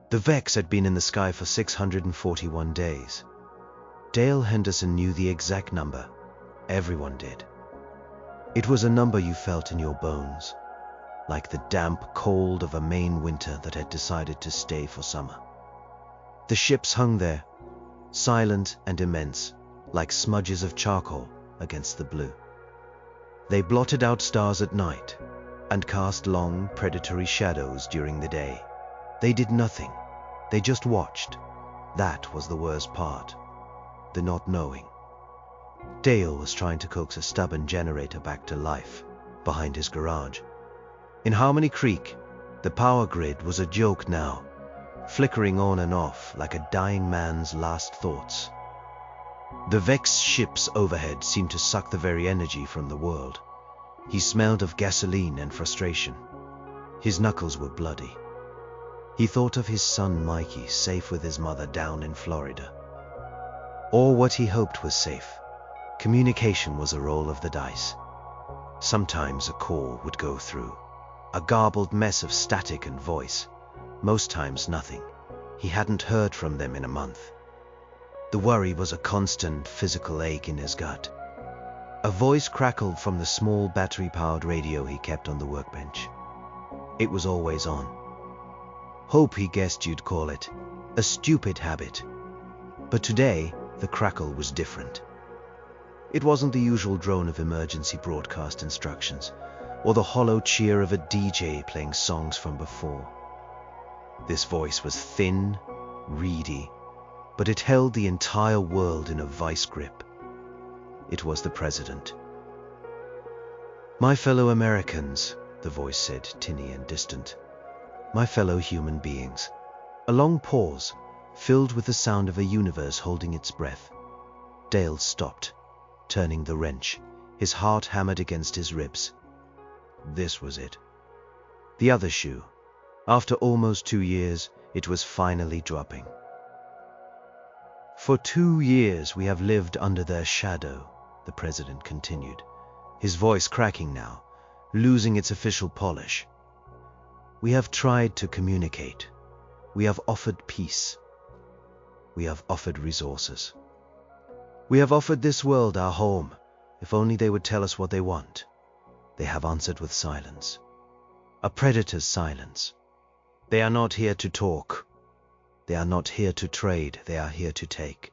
The Vex had been in the sky for 641 days. Dale Henderson knew the exact number. Everyone did. It was a number you felt in your bones, like the damp cold of a Maine winter that had decided to stay for summer. The ships hung there, silent and immense, like smudges of charcoal against the blue. They blotted out stars at night and cast long, predatory shadows during the day. They did nothing. They just watched. That was the worst part. The not knowing. Dale was trying to coax a stubborn generator back to life behind his garage. In Harmony Creek, the power grid was a joke now, flickering on and off like a dying man's last thoughts. The Vex ships overhead seemed to suck the very energy from the world. He smelled of gasoline and frustration. His knuckles were bloody. He thought of his son Mikey, safe with his mother down in Florida. Or what he hoped was safe. Communication was a roll of the dice. Sometimes a call would go through, a garbled mess of static and voice. Most times nothing. He hadn't heard from them in a month. The worry was a constant physical ache in his gut. A voice crackled from the small battery-powered radio he kept on the workbench. It was always on. Hope, he guessed you'd call it. A stupid habit. But today, the crackle was different. It wasn't the usual drone of emergency broadcast instructions, or the hollow cheer of a DJ playing songs from before. This voice was thin, reedy, but it held the entire world in a vice grip. It was the president. "My fellow Americans," the voice said, tinny and distant. "My fellow human beings." A long pause, filled with the sound of a universe holding its breath. Dale stopped, turning the wrench, his heart hammered against his ribs. This was it. The other shoe. After almost 2 years, it was finally dropping. "For 2 years we have lived under their shadow," the president continued, his voice cracking now, losing its official polish. "We have tried to communicate. We have offered peace. We have offered resources. We have offered this world our home, if only they would tell us what they want. They have answered with silence. A predator's silence. They are not here to talk. They are not here to trade. They are here to take.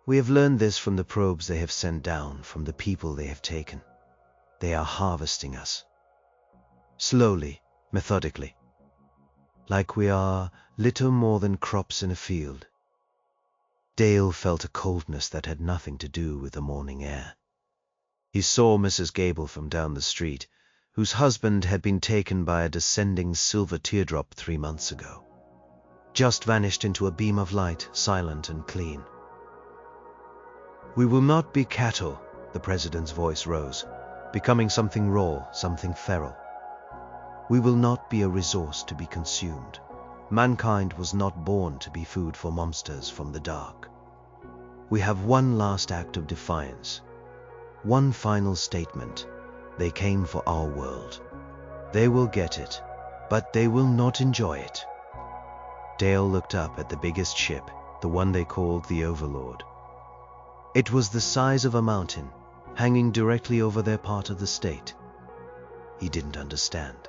We have learned this from the probes they have sent down, from the people they have taken. They are harvesting us. Slowly, methodically. Like we are little more than crops in a field." Dale felt a coldness that had nothing to do with the morning air. He saw Mrs. Gable from down the street, whose husband had been taken by a descending silver teardrop 3 months ago. Just vanished into a beam of light, silent and clean. "We will not be cattle," the president's voice rose, becoming something raw, something feral. "We will not be a resource to be consumed. Mankind was not born to be food for monsters from the dark. We have one last act of defiance. One final statement. They came for our world. They will get it, but they will not enjoy it." Dale looked up at the biggest ship, the one they called the Overlord. It was the size of a mountain, hanging directly over their part of the state. He didn't understand.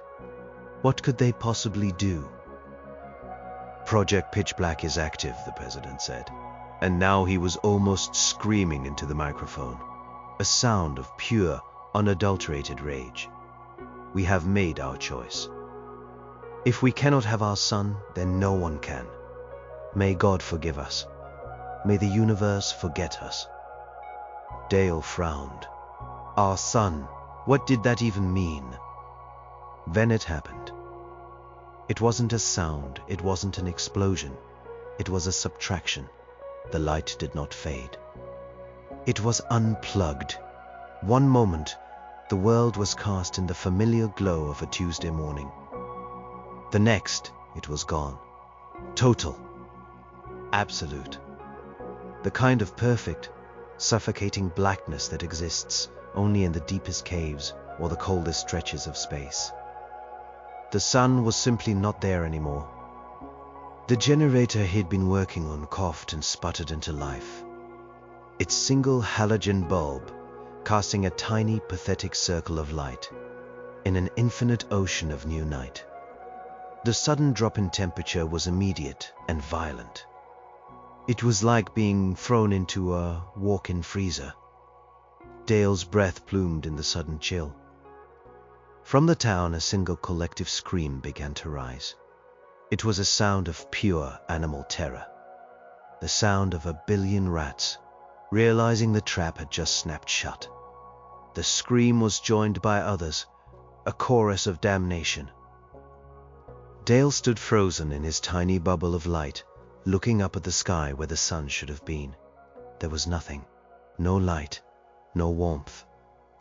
What could they possibly do? "Project Pitchblack is active," the president said, and now he was almost screaming into the microphone, a sound of pure, unadulterated rage. "We have made our choice. If we cannot have our son, then no one can. May God forgive us. May the universe forget us." Dale frowned. Our son, what did that even mean? Then it happened. It wasn't a sound, it wasn't an explosion. It was a subtraction. The light did not fade. It was unplugged. One moment, the world was cast in the familiar glow of a Tuesday morning. The next, it was gone. Total. Absolute. The kind of perfect, suffocating blackness that exists only in the deepest caves or the coldest stretches of space. The sun was simply not there anymore. The generator he'd been working on coughed and sputtered into life. Its single halogen bulb casting a tiny, pathetic circle of light in an infinite ocean of new night. The sudden drop in temperature was immediate and violent. It was like being thrown into a walk-in freezer. Dale's breath plumed in the sudden chill. From the town, a single collective scream began to rise. It was a sound of pure animal terror. The sound of a billion rats, realizing the trap had just snapped shut. The scream was joined by others, a chorus of damnation. Dale stood frozen in his tiny bubble of light, looking up at the sky where the sun should have been. There was nothing. No light, no warmth,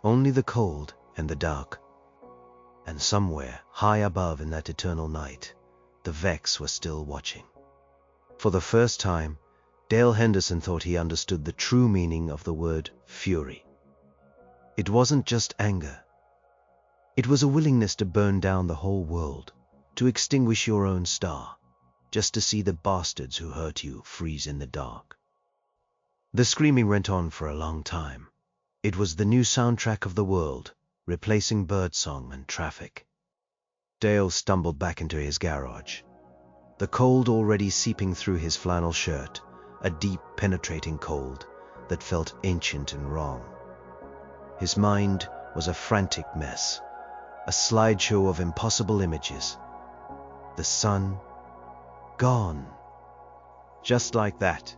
only the cold and the dark. And somewhere, high above in that eternal night, the Vex were still watching. For the first time, Dale Henderson thought he understood the true meaning of the word fury. It wasn't just anger. It was a willingness to burn down the whole world, to extinguish your own star, just to see the bastards who hurt you freeze in the dark. The screaming went on for a long time. It was the new soundtrack of the world, replacing birdsong and traffic. Dale stumbled back into his garage, the cold already seeping through his flannel shirt, a deep, penetrating cold that felt ancient and wrong. His mind was a frantic mess, a slideshow of impossible images. The sun, gone. Just like that.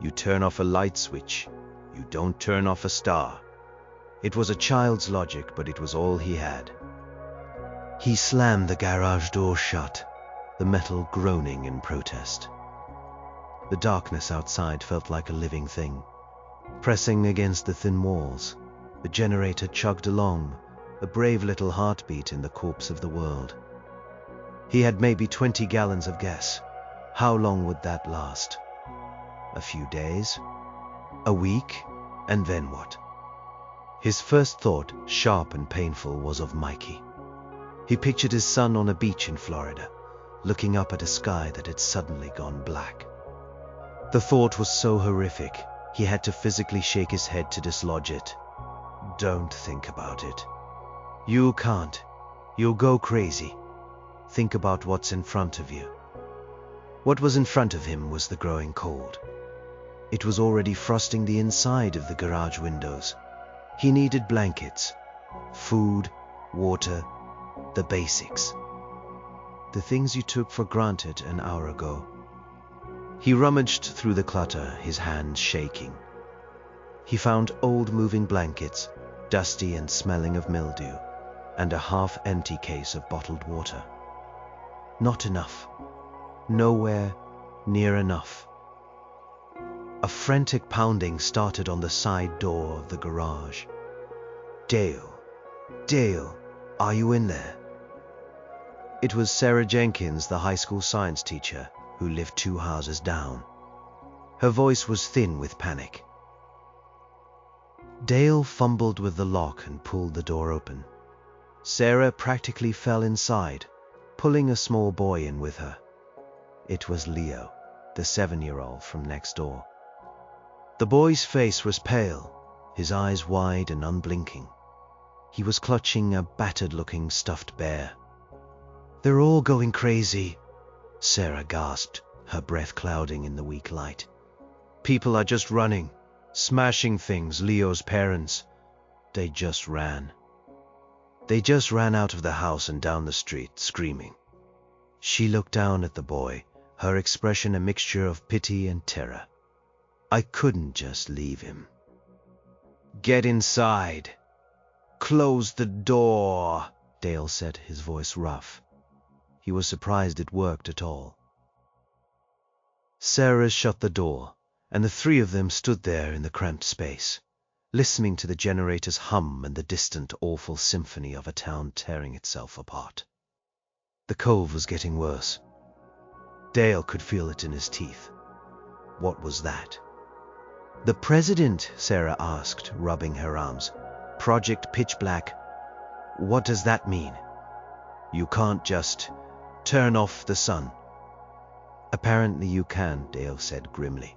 You turn off a light switch, you don't turn off a star. It was a child's logic, but it was all he had. He slammed the garage door shut, the metal groaning in protest. The darkness outside felt like a living thing. Pressing against the thin walls, the generator chugged along, a brave little heartbeat in the corpse of the world. He had maybe 20 gallons of gas. How long would that last? A few days? A week? And then what? His first thought, sharp and painful, was of Mikey. He pictured his son on a beach in Florida, looking up at a sky that had suddenly gone black. The thought was so horrific, he had to physically shake his head to dislodge it. Don't think about it. You can't. You'll go crazy. Think about what's in front of you. What was in front of him was the growing cold. It was already frosting the inside of the garage windows. He needed blankets, food, water, the basics. The things you took for granted an hour ago. He rummaged through the clutter, his hands shaking. He found old moving blankets, dusty and smelling of mildew, and a half-empty case of bottled water. Not enough. Nowhere near enough. A frantic pounding started on the side door of the garage. Dale, Dale, are you in there? It was Sarah Jenkins, the high school science teacher, who lived 2 houses down. Her voice was thin with panic. Dale fumbled with the lock and pulled the door open. Sarah practically fell inside, pulling a small boy in with her. It was Leo, the 7-year-old from next door. The boy's face was pale, his eyes wide and unblinking. He was clutching a battered-looking stuffed bear. "They're all going crazy," Sarah gasped, her breath clouding in the weak light. "People are just running, smashing things. Leo's parents, they just ran. They just ran out of the house and down the street, screaming." She looked down at the boy, her expression a mixture of pity and terror. "I couldn't just leave him." "Get inside. Close the door," Dale said, his voice rough. He was surprised it worked at all. Sarah shut the door, and the 3 of them stood there in the cramped space, listening to the generator's hum and the distant, awful symphony of a town tearing itself apart. The cold was getting worse. Dale could feel it in his teeth. What was that? "The president?" Sarah asked, rubbing her arms. "Project Pitchblack. What does that mean? You can't just turn off the sun." Apparently you can, Dale said grimly.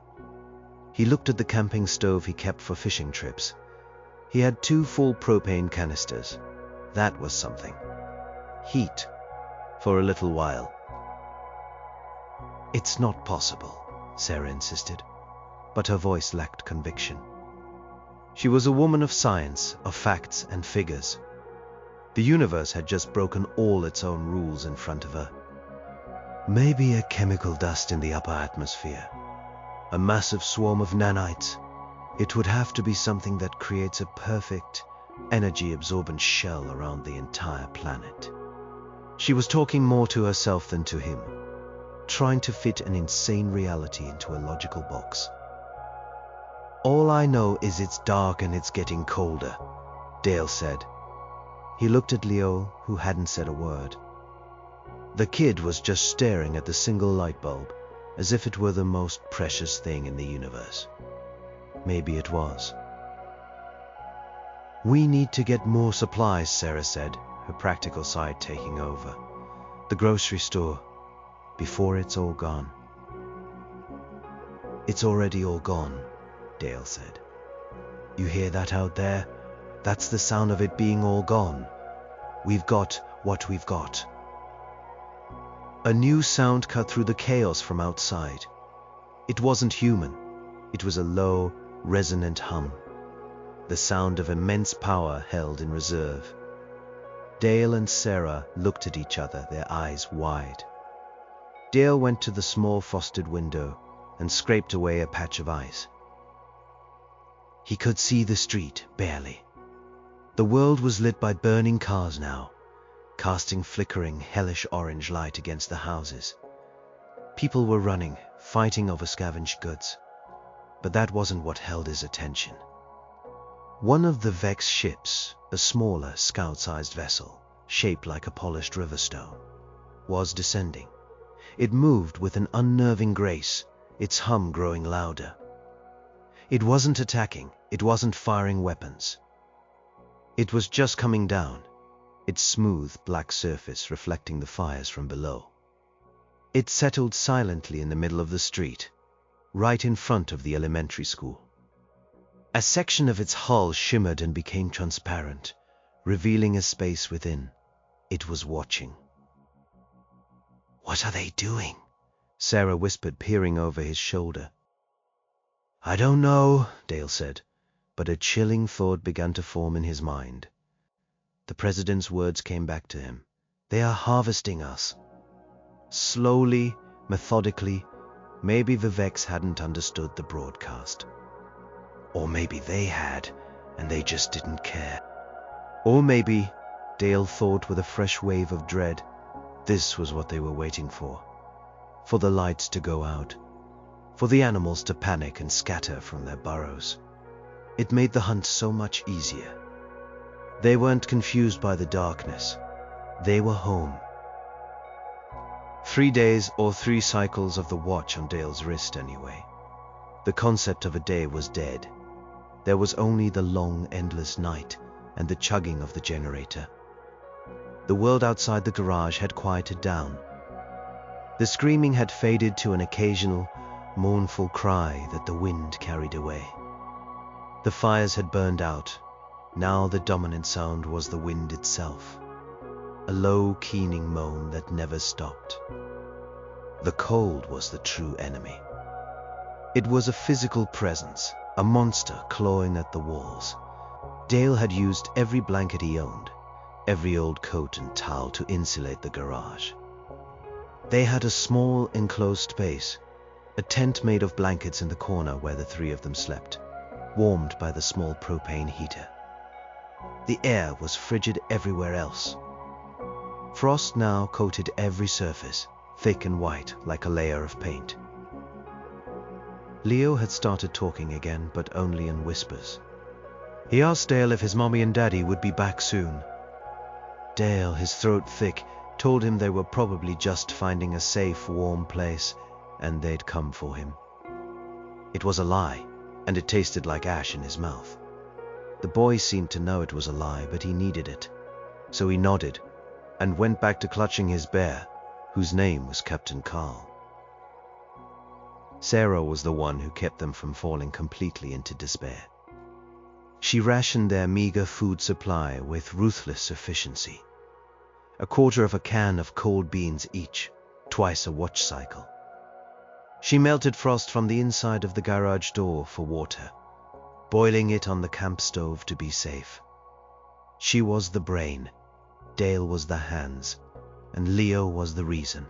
He looked at the camping stove he kept for fishing trips. He had 2 full propane canisters. That was something. Heat. For a little while. It's not possible, Sarah insisted, but her voice lacked conviction. She was a woman of science, of facts and figures. The universe had just broken all its own rules in front of her. Maybe a chemical dust in the upper atmosphere. A massive swarm of nanites. It would have to be something that creates a perfect, energy-absorbent shell around the entire planet. She was talking more to herself than to him, trying to fit an insane reality into a logical box. All I know is it's dark and it's getting colder, Dale said. He looked at Leo, who hadn't said a word. The kid was just staring at the single light bulb, as if it were the most precious thing in the universe. Maybe it was. We need to get more supplies, Sarah said, her practical side taking over. The grocery store, before it's all gone. It's already all gone, Dale said. You hear that out there? That's the sound of it being all gone. We've got what we've got. A new sound cut through the chaos from outside. It wasn't human. It was a low, resonant hum. The sound of immense power held in reserve. Dale and Sarah looked at each other, their eyes wide. Dale went to the small frosted window and scraped away a patch of ice. He could see the street, barely. The world was lit by burning cars now, casting flickering, hellish orange light against the houses. People were running, fighting over scavenged goods. But that wasn't what held his attention. One of the Vex ships, a smaller, scout-sized vessel, shaped like a polished river stone, was descending. It moved with an unnerving grace, its hum growing louder. It wasn't attacking, it wasn't firing weapons. It was just coming down, its smooth black surface reflecting the fires from below. It settled silently in the middle of the street, right in front of the elementary school. A section of its hull shimmered and became transparent, revealing a space within. It was watching. What are they doing? Sarah whispered, peering over his shoulder. I don't know, Dale said, but a chilling thought began to form in his mind. The president's words came back to him. They are harvesting us. Slowly, methodically. Maybe the Vex hadn't understood the broadcast. Or maybe they had, and they just didn't care. Or maybe, Dale thought with a fresh wave of dread, this was what they were waiting for. For the lights to go out. For the animals to panic and scatter from their burrows. It made the hunt so much easier. They weren't confused by the darkness. They were home. 3 days or 3 cycles of the watch on Dale's wrist anyway. The concept of a day was dead. There was only the long, endless night and the chugging of the generator. The world outside the garage had quieted down. The screaming had faded to an occasional, mournful cry that the wind carried away. The fires had burned out. Now the dominant sound was the wind itself. A low, keening moan that never stopped. The cold was the true enemy. It was a physical presence, a monster clawing at the walls. Dale had used every blanket he owned, every old coat and towel to insulate the garage. They had a small, enclosed space, a tent made of blankets in the corner where the 3 of them slept, warmed by the small propane heater. The air was frigid everywhere else. Frost now coated every surface, thick and white like a layer of paint. Leo had started talking again, but only in whispers. He asked Dale if his mommy and daddy would be back soon. Dale, his throat thick, told him they were probably just finding a safe, warm place, and they'd come for him. It was a lie, and it tasted like ash in his mouth. The boy seemed to know it was a lie, but he needed it. So he nodded, and went back to clutching his bear, whose name was Captain Carl. Sarah was the one who kept them from falling completely into despair. She rationed their meager food supply with ruthless efficiency. A quarter of a can of cold beans each, twice a watch cycle. She melted frost from the inside of the garage door for water, boiling it on the camp stove to be safe. She was the brain, Dale was the hands, and Leo was the reason.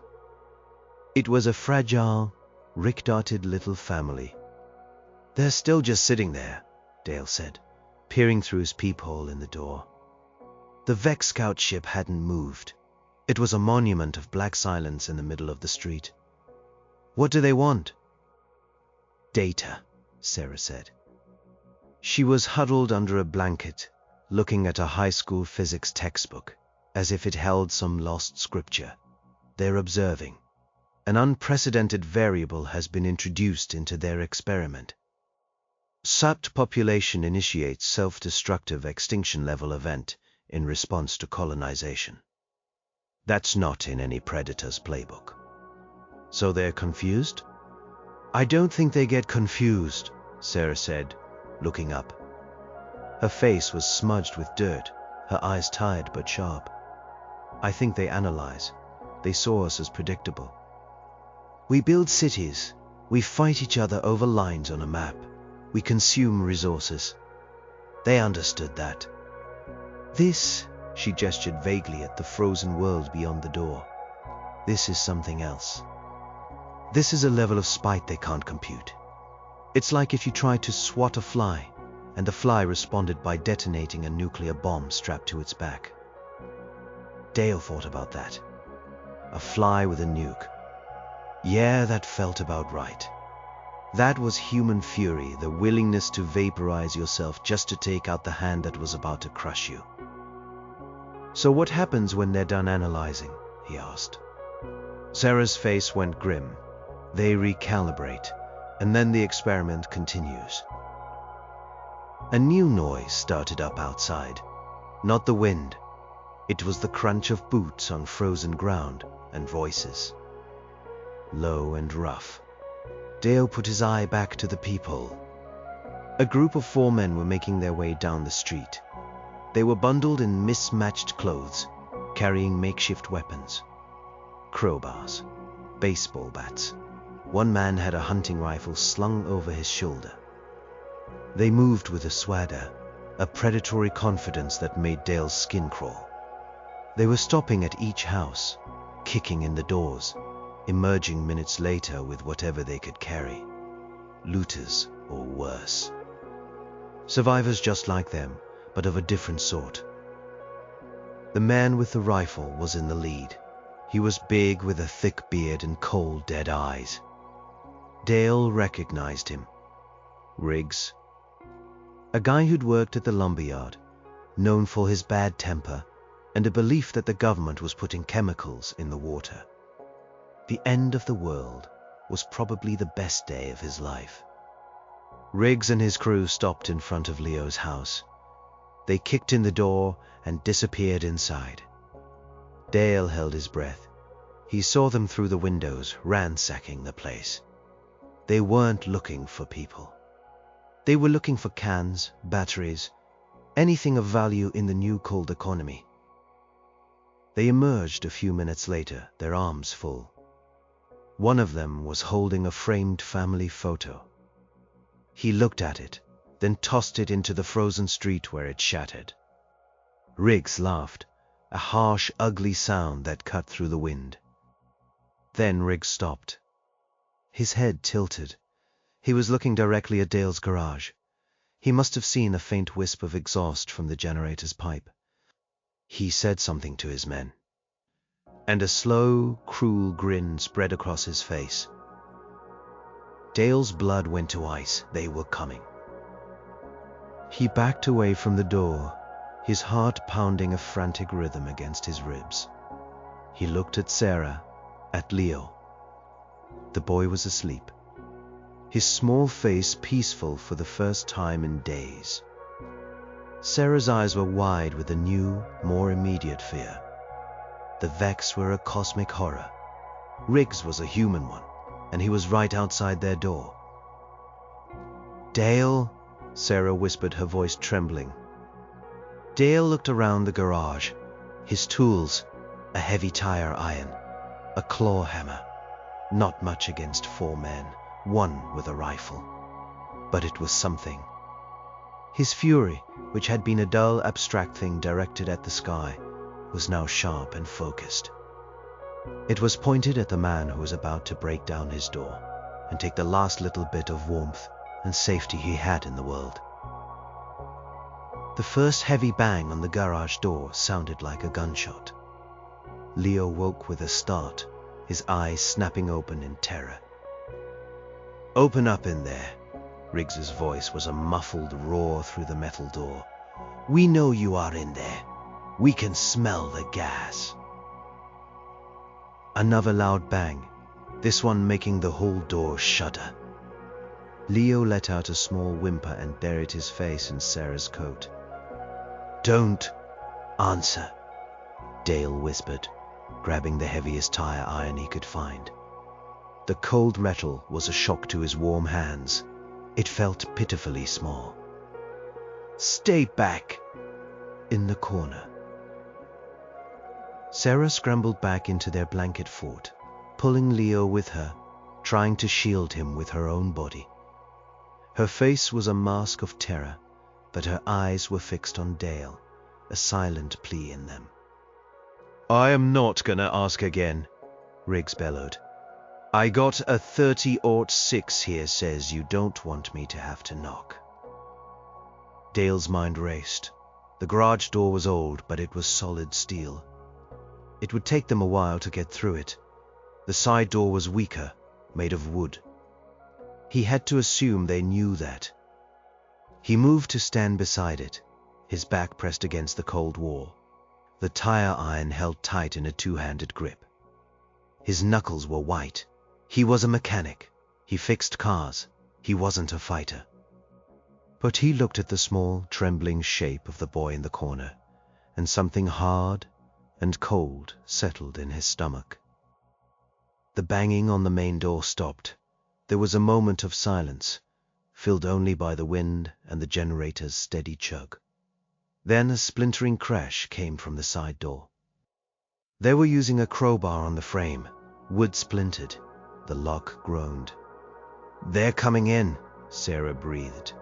It was a fragile, rick-darted little family. "They're still just sitting there," Dale said, peering through his peephole in the door. The Vex scout ship hadn't moved. It was a monument of black silence in the middle of the street. "What do they want?" "Data," Sarah said. She was huddled under a blanket, looking at a high school physics textbook, as if it held some lost scripture. "They're observing. An unprecedented variable has been introduced into their experiment. Sapped population initiates self-destructive extinction-level event in response to colonization. That's not in any predator's playbook." "So they're confused?" "I don't think they get confused," Sarah said, looking up. Her face was smudged with dirt, her eyes tired but sharp. "I think they analyze. They saw us as predictable. We build cities. We fight each other over lines on a map. We consume resources. They understood that. This," she gestured vaguely at the frozen world beyond the door, "this is something else. This is a level of spite they can't compute. It's like if you tried to swat a fly, and the fly responded by detonating a nuclear bomb strapped to its back." Dale thought about that. A fly with a nuke. Yeah, that felt about right. That was human fury, the willingness to vaporize yourself just to take out the hand that was about to crush you. "So what happens when they're done analyzing?" he asked. Sarah's face went grim. "They recalibrate, and then the experiment continues." A new noise started up outside. Not the wind. It was the crunch of boots on frozen ground and voices. Low and rough. Dale put his eye back to the peephole. A group of 4 men were making their way down the street. They were bundled in mismatched clothes, carrying makeshift weapons. Crowbars, baseball bats. One man had a hunting rifle slung over his shoulder. They moved with a swagger, a predatory confidence that made Dale's skin crawl. They were stopping at each house, kicking in the doors, emerging minutes later with whatever they could carry. Looters or worse. Survivors just like them, but of a different sort. The man with the rifle was in the lead. He was big with a thick beard and cold, dead eyes. Dale recognized him. Riggs. A guy who'd worked at the lumberyard, known for his bad temper and a belief that the government was putting chemicals in the water. The end of the world was probably the best day of his life. Riggs and his crew stopped in front of Leo's house. They kicked in the door and disappeared inside. Dale held his breath. He saw them through the windows, ransacking the place. They weren't looking for people. They were looking for cans, batteries, anything of value in the new cold economy. They emerged a few minutes later, their arms full. One of them was holding a framed family photo. He looked at it, then tossed it into the frozen street where it shattered. Riggs laughed, a harsh, ugly sound that cut through the wind. Then Riggs stopped. His head tilted. He was looking directly at Dale's garage. He must have seen a faint wisp of exhaust from the generator's pipe. He said something to his men. And a slow, cruel grin spread across his face. Dale's blood went to ice. They were coming. He backed away from the door, his heart pounding a frantic rhythm against his ribs. He looked at Sarah, at Leo. The boy was asleep, his small face peaceful for the first time in days. Sarah's eyes were wide with a new, more immediate fear. The Vex were a cosmic horror. Riggs was a human one, and he was right outside their door. "Dale," Sarah whispered, her voice trembling. Dale looked around the garage. His tools, a heavy tire iron, a claw hammer. Not much against 4 men, one with a rifle. But it was something. His fury, which had been a dull, abstract thing directed at the sky, was now sharp and focused. It was pointed at the man who was about to break down his door and take the last little bit of warmth and safety he had in the world. The first heavy bang on the garage door sounded like a gunshot. Leo woke with a start, his eyes snapping open in terror. "Open up in there." Riggs's voice was a muffled roar through the metal door. "We know you are in there. We can smell the gas." Another loud bang, this one making the whole door shudder. Leo let out a small whimper and buried his face in Sarah's coat. "Don't answer," Dale whispered, grabbing the heaviest tire iron he could find. The cold metal was a shock to his warm hands. It felt pitifully small. "Stay back!" In the corner. Sarah scrambled back into their blanket fort, pulling Leo with her, trying to shield him with her own body. Her face was a mask of terror, but her eyes were fixed on Dale, a silent plea in them. "I am not gonna ask again," Riggs bellowed. "I got a 30-06 here says you don't want me to have to knock." Dale's mind raced. The garage door was old, but it was solid steel. It would take them a while to get through it. The side door was weaker, made of wood. He had to assume they knew that. He moved to stand beside it, his back pressed against the cold wall, the tire iron held tight in a two-handed grip. His knuckles were white. He was a mechanic. He fixed cars. He wasn't a fighter. But he looked at the small, trembling shape of the boy in the corner, and something hard and cold settled in his stomach. The banging on the main door stopped. There was a moment of silence, filled only by the wind and the generator's steady chug. Then a splintering crash came from the side door. They were using a crowbar on the frame. Wood splintered. The lock groaned. "They're coming in," Sarah breathed.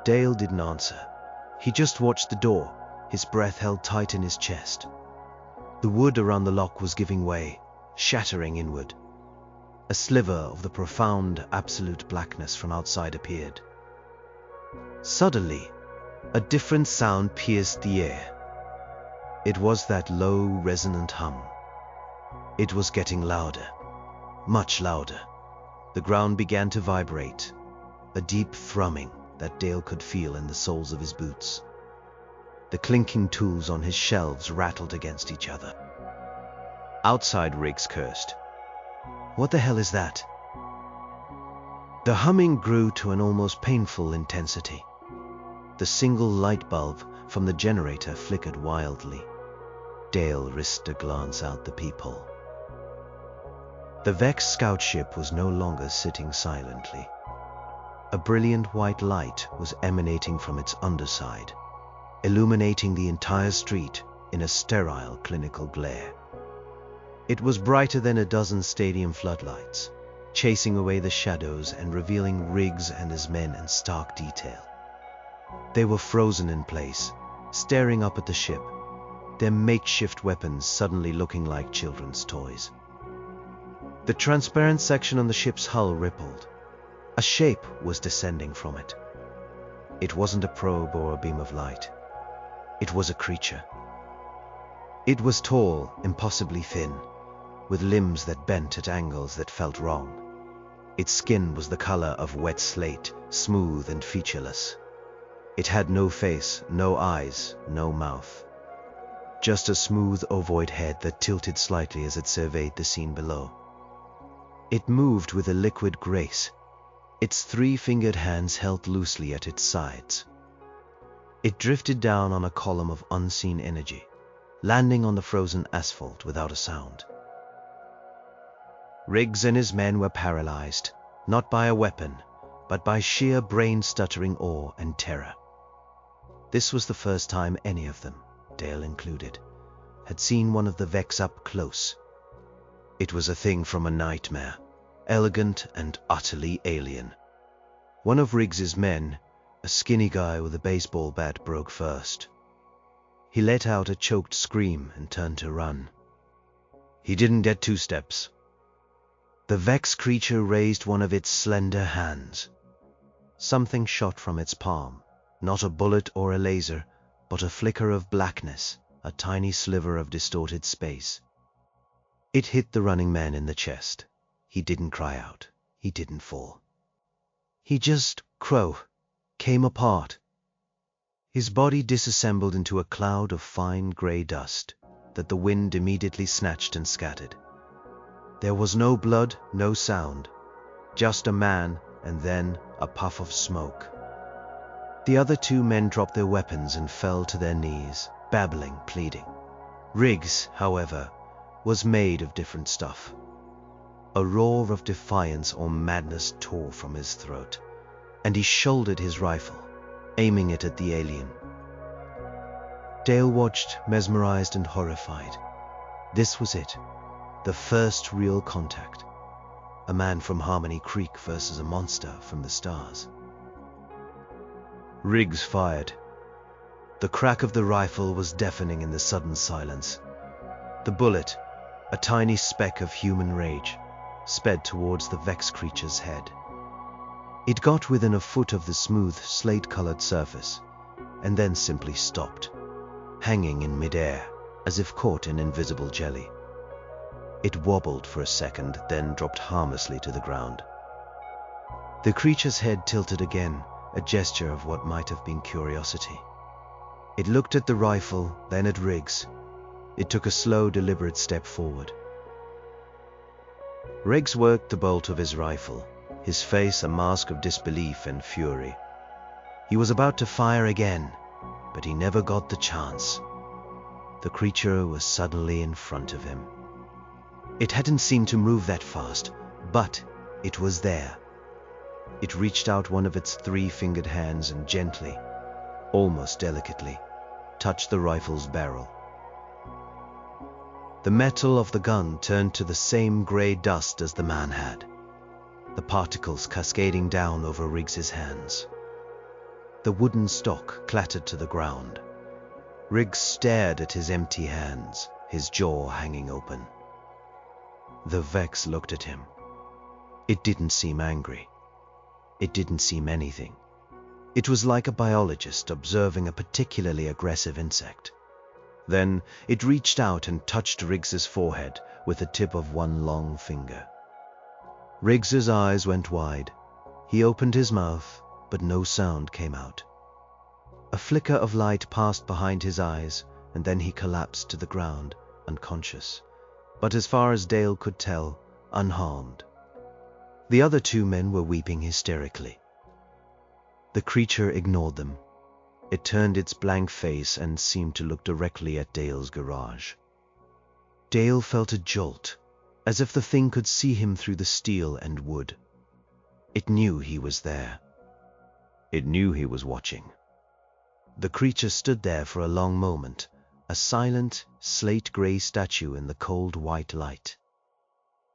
Dale didn't answer. He just watched the door, his breath held tight in his chest. The wood around the lock was giving way, shattering inward. A sliver of the profound, absolute blackness from outside appeared. Suddenly, a different sound pierced the air. It was that low, resonant hum. It was getting louder, much louder. The ground began to vibrate, a deep thrumming that Dale could feel in the soles of his boots. The clinking tools on his shelves rattled against each other. Outside, Riggs cursed. "What the hell is that?" The humming grew to an almost painful intensity. The single light bulb from the generator flickered wildly. Dale risked a glance out the peephole. The Vex scout ship was no longer sitting silently. A brilliant white light was emanating from its underside, illuminating the entire street in a sterile clinical glare. It was brighter than a dozen stadium floodlights, chasing away the shadows and revealing Riggs and his men in stark detail. They were frozen in place, staring up at the ship, their makeshift weapons suddenly looking like children's toys. The transparent section on the ship's hull rippled. A shape was descending from it. It wasn't a probe or a beam of light. It was a creature. It was tall, impossibly thin, with limbs that bent at angles that felt wrong. Its skin was the color of wet slate, smooth and featureless. It had no face, no eyes, no mouth. Just a smooth ovoid head that tilted slightly as it surveyed the scene below. It moved with a liquid grace, its three-fingered hands held loosely at its sides. It drifted down on a column of unseen energy, landing on the frozen asphalt without a sound. Riggs and his men were paralyzed, not by a weapon, but by sheer brain-stuttering awe and terror. This was the first time any of them, Dale included, had seen one of the Vex up close. It was a thing from a nightmare, elegant and utterly alien. One of Riggs's men, a skinny guy with a baseball bat, broke first. He let out a choked scream and turned to run. He didn't get 2 steps. The Vex creature raised one of its slender hands. Something shot from its palm, not a bullet or a laser, but a flicker of blackness, a tiny sliver of distorted space. It hit the running man in the chest. He didn't cry out. He didn't fall. He just came apart. His body disassembled into a cloud of fine gray dust that the wind immediately snatched and scattered. There was no blood, no sound, just a man and then a puff of smoke. The other 2 men dropped their weapons and fell to their knees, babbling, pleading. Riggs, however, was made of different stuff. A roar of defiance or madness tore from his throat, and he shouldered his rifle, aiming it at the alien. Dale watched, mesmerized and horrified. This was it, the first real contact. A man from Harmony Creek versus a monster from the stars. Riggs fired. The crack of the rifle was deafening in the sudden silence. The bullet, a tiny speck of human rage, sped towards the Vex creature's head. It got within a foot of the smooth, slate-colored surface, and then simply stopped, hanging in midair, as if caught in invisible jelly. It wobbled for a second, then dropped harmlessly to the ground. The creature's head tilted again, a gesture of what might have been curiosity. It looked at the rifle, then at Riggs. It took a slow, deliberate step forward. Riggs worked the bolt of his rifle, his face a mask of disbelief and fury. He was about to fire again, but he never got the chance. The creature was suddenly in front of him. It hadn't seemed to move that fast, but it was there. It reached out one of its 3-fingered hands and gently, almost delicately, touched the rifle's barrel. The metal of the gun turned to the same gray dust as the man had, the particles cascading down over Riggs's hands. The wooden stock clattered to the ground. Riggs stared at his empty hands, his jaw hanging open. The Vex looked at him. It didn't seem angry. It didn't seem anything. It was like a biologist observing a particularly aggressive insect. Then it reached out and touched Riggs's forehead with the tip of one long finger. Riggs's eyes went wide. He opened his mouth, but no sound came out. A flicker of light passed behind his eyes, and then he collapsed to the ground, unconscious, but as far as Dale could tell, unharmed. The other 2 men were weeping hysterically. The creature ignored them. It turned its blank face and seemed to look directly at Dale's garage. Dale felt a jolt, as if the thing could see him through the steel and wood. It knew he was there. It knew he was watching. The creature stood there for a long moment, a silent, slate-gray statue in the cold white light.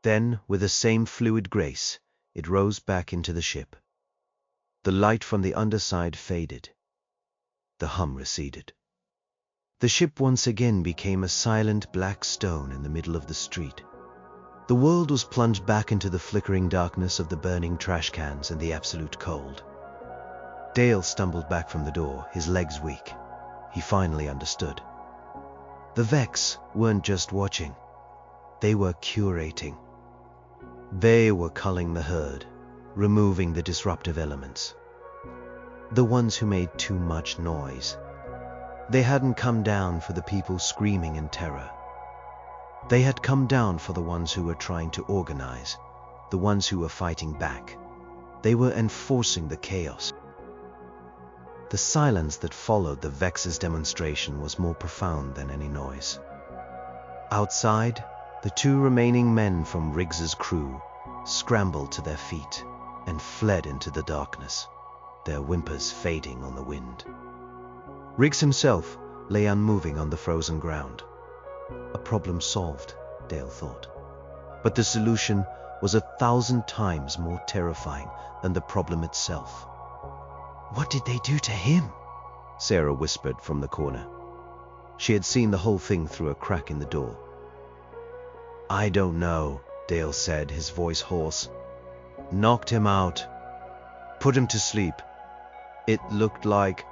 Then, with the same fluid grace, it rose back into the ship. The light from the underside faded. The hum receded. The ship once again became a silent black stone in the middle of the street. The world was plunged back into the flickering darkness of the burning trash cans and the absolute cold. Dale stumbled back from the door, his legs weak. He finally understood. The Vex weren't just watching. They were curating. They were culling the herd, removing the disruptive elements. The ones who made too much noise. They hadn't come down for the people screaming in terror. They had come down for the ones who were trying to organize, the ones who were fighting back. They were enforcing the chaos. The silence that followed the Vex's demonstration was more profound than any noise. Outside, The two remaining men from Riggs's crew scrambled to their feet and fled into the darkness, their whimpers fading on the wind. Riggs himself lay unmoving on the frozen ground. A problem solved, Dale thought. But the solution was 1,000 times more terrifying than the problem itself. "What did they do to him?" Sarah whispered from the corner. She had seen the whole thing through a crack in the door. "I don't know," Dale said, his voice hoarse. "Knocked him out. Put him to sleep. It looked like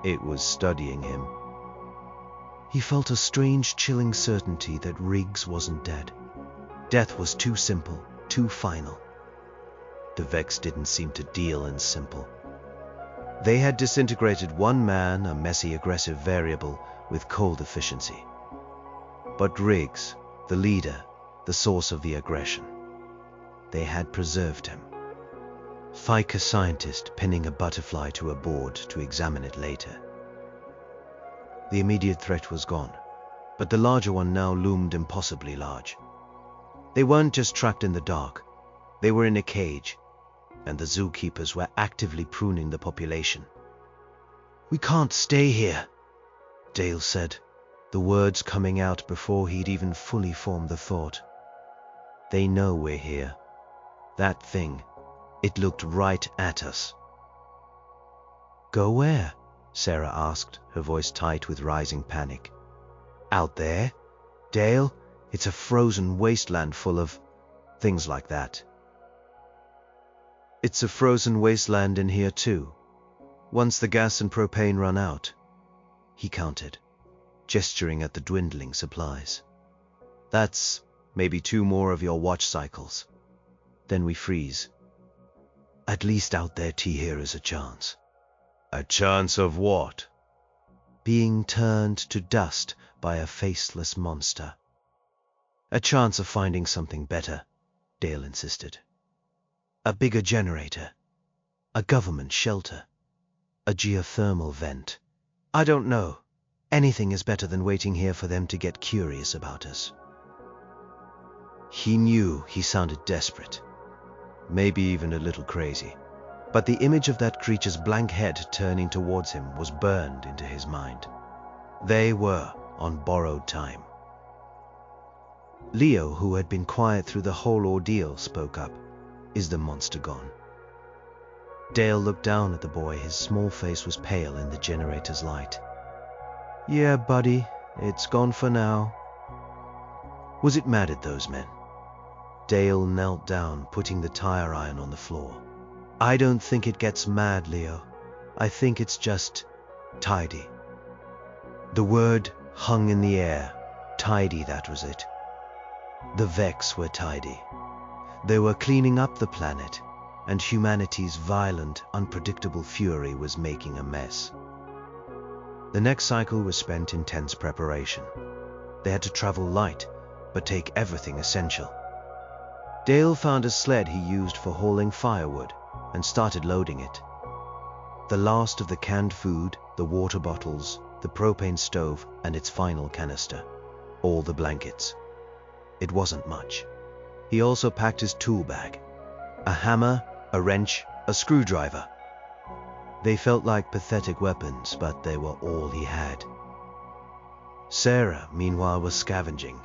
it was studying him." He felt a strange, chilling certainty that Riggs wasn't dead. Death was too simple, too final. The Vex didn't seem to deal in simple. They had disintegrated one man, a messy, aggressive variable, with cold efficiency. But Riggs, the leader, the source of the aggression, they had preserved him. Like a scientist pinning a butterfly to a board to examine it later. The immediate threat was gone, but the larger one now loomed impossibly large. They weren't just trapped in the dark, they were in a cage, and the zookeepers were actively pruning the population. "We can't stay here," Dale said, the words coming out before he'd even fully formed the thought. "They know we're here. That thing, it looked right at us." "Go where?" Sarah asked, her voice tight with rising panic. "Out there, Dale. It's a frozen wasteland full of things like that." "It's a frozen wasteland in here too. Once the gas and propane run out," he counted, gesturing at the dwindling supplies. "That's maybe 2 more of your watch cycles. Then we freeze. At least out there here is a chance." "A chance of what?" "Being turned to dust by a faceless monster." "A chance of finding something better," Dale insisted. "A bigger generator, a government shelter, a geothermal vent. I don't know. Anything is better than waiting here for them to get curious about us." He knew he sounded desperate, maybe even a little crazy, but the image of that creature's blank head turning towards him was burned into his mind. They were on borrowed time. Leo, who had been quiet through the whole ordeal, spoke up. "Is the monster gone?" Dale looked down at the boy. His small face was pale in the generator's light. "Yeah, buddy, it's gone for now." Was it mad at those men? Dale knelt down, putting the tire iron on the floor. "I don't think it gets mad, Leo. I think it's just tidy." The word hung in the air. Tidy, that was it. The Vex were tidy. They were cleaning up the planet, and humanity's violent, unpredictable fury was making a mess. The next cycle was spent in tense preparation. They had to travel light, but take everything essential. Dale found a sled he used for hauling firewood and started loading it. The last of the canned food, the water bottles, the propane stove, and its final canister. All the blankets. It wasn't much. He also packed his tool bag. A hammer, a wrench, a screwdriver. They felt like pathetic weapons, but they were all he had. Sarah, meanwhile, was scavenging.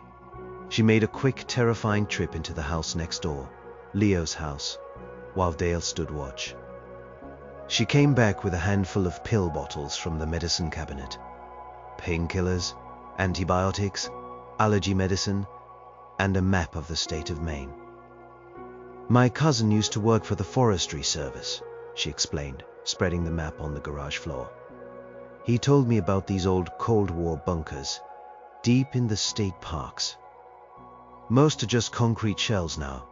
She made a quick, terrifying trip into the house next door, Leo's house, while Dale stood watch. She came back with a handful of pill bottles from the medicine cabinet. Painkillers, antibiotics, allergy medicine, and a map of the state of Maine. "My cousin used to work for the Forestry Service," she explained, spreading the map on the garage floor. "He told me about these old Cold War bunkers, deep in the state parks. Most are just concrete shells now,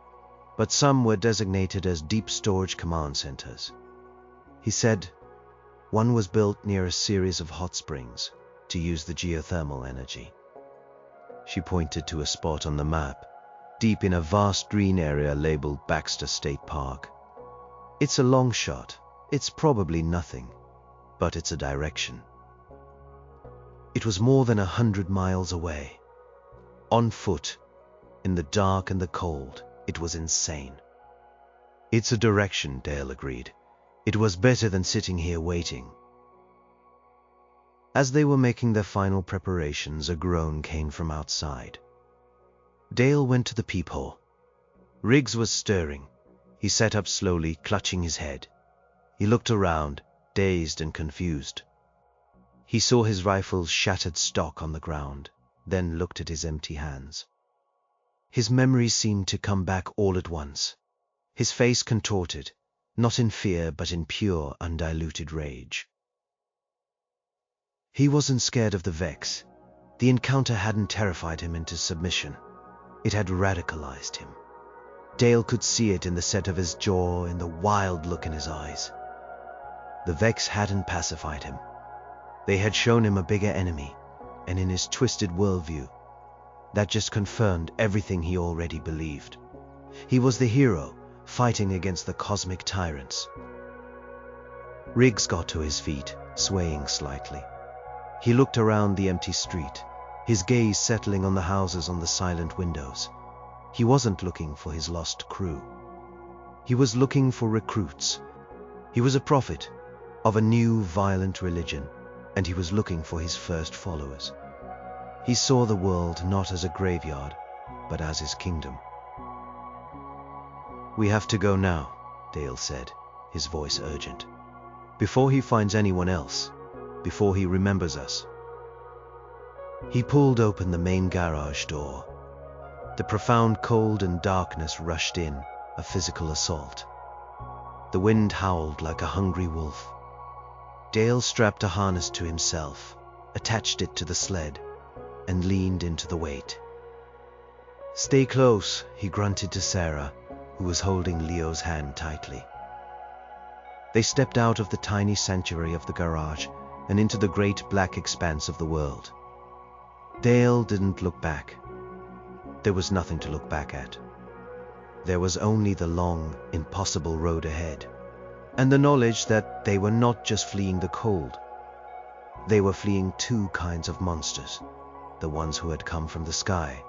but some were designated as deep storage command centers. He said one was built near a series of hot springs to use the geothermal energy." She pointed to a spot on the map, deep in a vast green area labeled Baxter State Park. "It's a long shot. It's probably nothing, but it's a direction." It was more than 100 miles away. On foot, in the dark and the cold, it was insane. It's a direction, Dale agreed. It was better than sitting here waiting. As they were making their final preparations, a groan came from outside. Dale went to the peephole. Riggs was stirring. He sat up slowly, clutching his head. He looked around, dazed and confused. He saw his rifle's shattered stock on the ground, then looked at his empty hands. His memories seemed to come back all at once. His face contorted, not in fear but in pure, undiluted rage. He wasn't scared of the Vex. The encounter hadn't terrified him into submission. It had radicalized him. Dale could see it in the set of his jaw, in the wild look in his eyes. The Vex hadn't pacified him. They had shown him a bigger enemy, and in his twisted worldview, that just confirmed everything he already believed. He was the hero, fighting against the cosmic tyrants. Riggs got to his feet, swaying slightly. He looked around the empty street, his gaze settling on the houses on the silent windows. He wasn't looking for his lost crew. He was looking for recruits. He was a prophet of a new violent religion, and he was looking for his first followers. He saw the world not as a graveyard, but as his kingdom. "We have to go now," Dale said, his voice urgent. "Before he finds anyone else, before he remembers us." He pulled open the main garage door. The profound cold and darkness rushed in, a physical assault. The wind howled like a hungry wolf. Dale strapped a harness to himself, attached it to the sled, and leaned into the weight. "Stay close," he grunted to Sarah, who was holding Leo's hand tightly. They stepped out of the tiny sanctuary of the garage and into the great black expanse of the world. Dale didn't look back. There was nothing to look back at. There was only the long, impossible road ahead, and the knowledge that they were not just fleeing the cold. They were fleeing two kinds of monsters, the ones who had come from the sky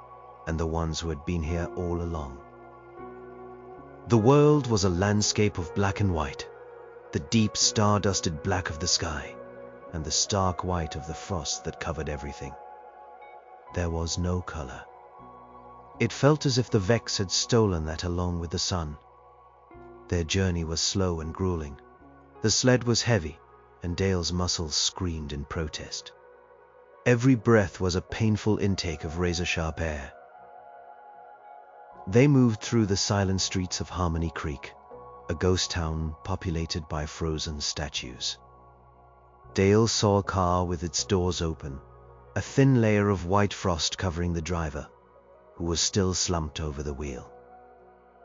and the ones who had been here all along. The world was a landscape of black and white, the deep star-dusted black of the sky and the stark white of the frost that covered everything. There was no color. It felt as if the Vex had stolen that along with the sun. Their journey was slow and grueling. The sled was heavy, and Dale's muscles screamed in protest. Every breath was a painful intake of razor-sharp air. They moved through the silent streets of Harmony Creek, a ghost town populated by frozen statues. Dale saw a car with its doors open, a thin layer of white frost covering the driver, who was still slumped over the wheel.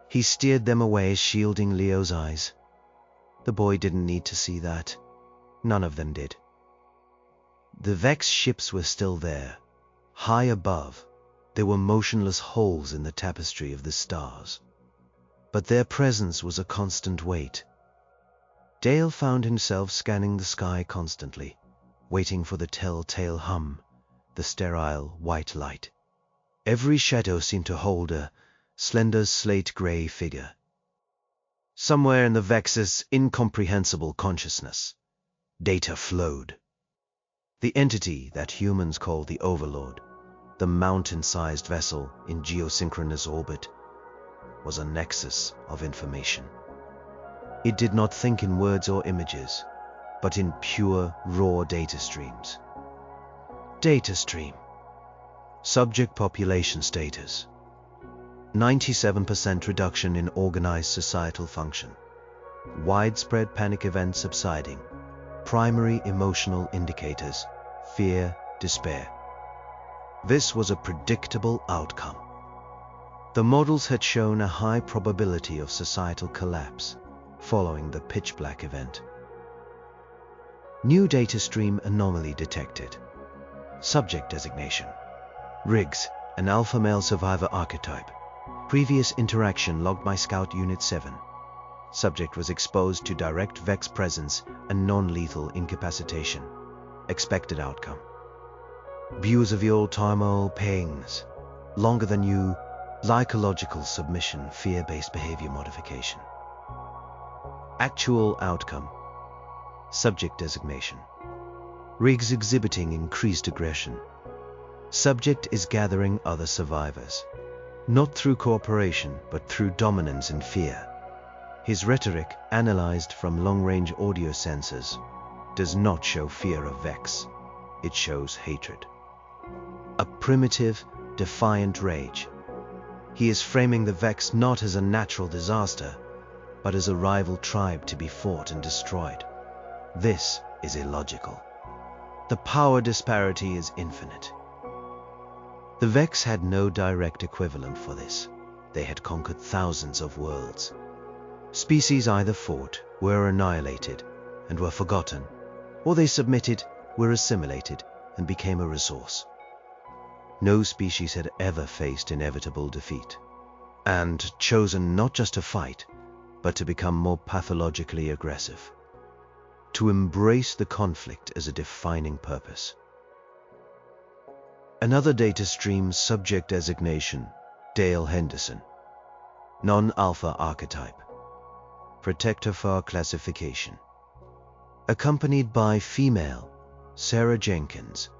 He steered them away, shielding Leo's eyes. The boy didn't need to see that. None of them did. The Vex ships were still there. High above, there were motionless holes in the tapestry of the stars. But their presence was a constant weight. Dale found himself scanning the sky constantly, waiting for the telltale hum, the sterile white light. Every shadow seemed to hold a slender slate-gray figure. Somewhere in the Vex's incomprehensible consciousness, data flowed. The entity that humans call the Overlord, the mountain-sized vessel in geosynchronous orbit, was a nexus of information. It did not think in words or images, but in pure, raw data streams. Data stream. Subject population status. 97% reduction in organized societal function. Widespread panic events subsiding. Primary emotional indicators: fear, despair. This was a predictable outcome. The models had shown a high probability of societal collapse following the Pitchblack event. New data stream anomaly detected. Subject designation: Riggs, an alpha male survivor archetype. Previous interaction logged by Scout Unit 7. Subject was exposed to direct Vex presence and non-lethal incapacitation. Expected outcome: behavioral turmoil, pains. longer than you, psychological submission, fear-based behavior modification. Actual outcome. Subject designation. Riggs exhibiting increased aggression. Subject is gathering other survivors, not through cooperation, but through dominance and fear. His rhetoric, analyzed from long-range audio sensors, does not show fear of Vex. It shows hatred. A primitive, defiant rage. He is framing the Vex not as a natural disaster, but as a rival tribe to be fought and destroyed. This is illogical. The power disparity is infinite. The Vex had no direct equivalent for this. They had conquered thousands of worlds. Species either fought, were annihilated, and were forgotten, or they submitted, were assimilated, and became a resource. No species had ever faced inevitable defeat, and chosen not just to fight, but to become more pathologically aggressive, to embrace the conflict as a defining purpose. Another data stream subject designation, Dale Henderson. Non-alpha archetype. Protector for classification. Accompanied by female, Sarah Jenkins,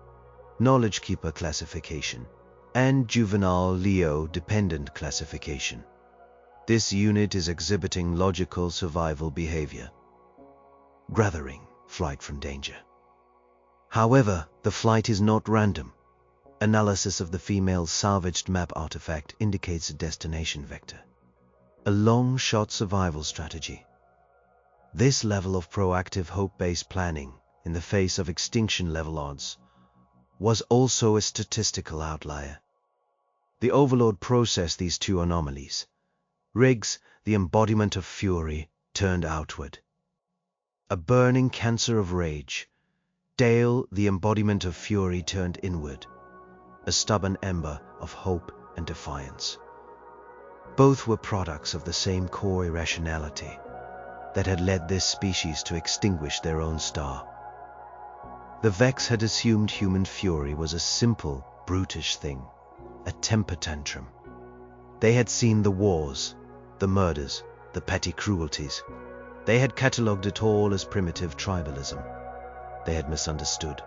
knowledge keeper classification, and juvenile Leo dependent classification. This unit is exhibiting logical survival behavior. Gathering, flight from danger. However, the flight is not random. Analysis of the female's salvaged map artifact indicates a destination vector. A long-shot survival strategy. This level of proactive hope-based planning in the face of extinction-level odds was also a statistical outlier. The Overlord processed these two anomalies. Riggs, the embodiment of fury, turned outward. A burning cancer of rage. Dale, the embodiment of fury, turned inward. A stubborn ember of hope and defiance. Both were products of the same core irrationality that had led this species to extinguish their own star. The Vex had assumed human fury was a simple, brutish thing, a temper tantrum. They had seen the wars, the murders, the petty cruelties. They had catalogued it all as primitive tribalism. They had misunderstood.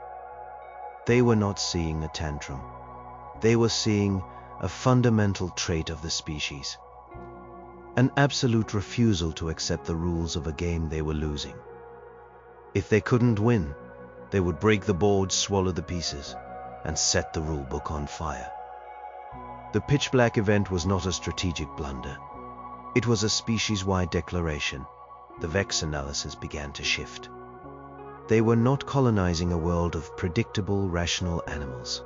They were not seeing a tantrum. They were seeing a fundamental trait of the species. An absolute refusal to accept the rules of a game they were losing. If they couldn't win, they would break the board, swallow the pieces, and set the rulebook on fire. The Pitchblack event was not a strategic blunder. It was a species-wide declaration. The Vex analysis began to shift. They were not colonizing a world of predictable, rational animals.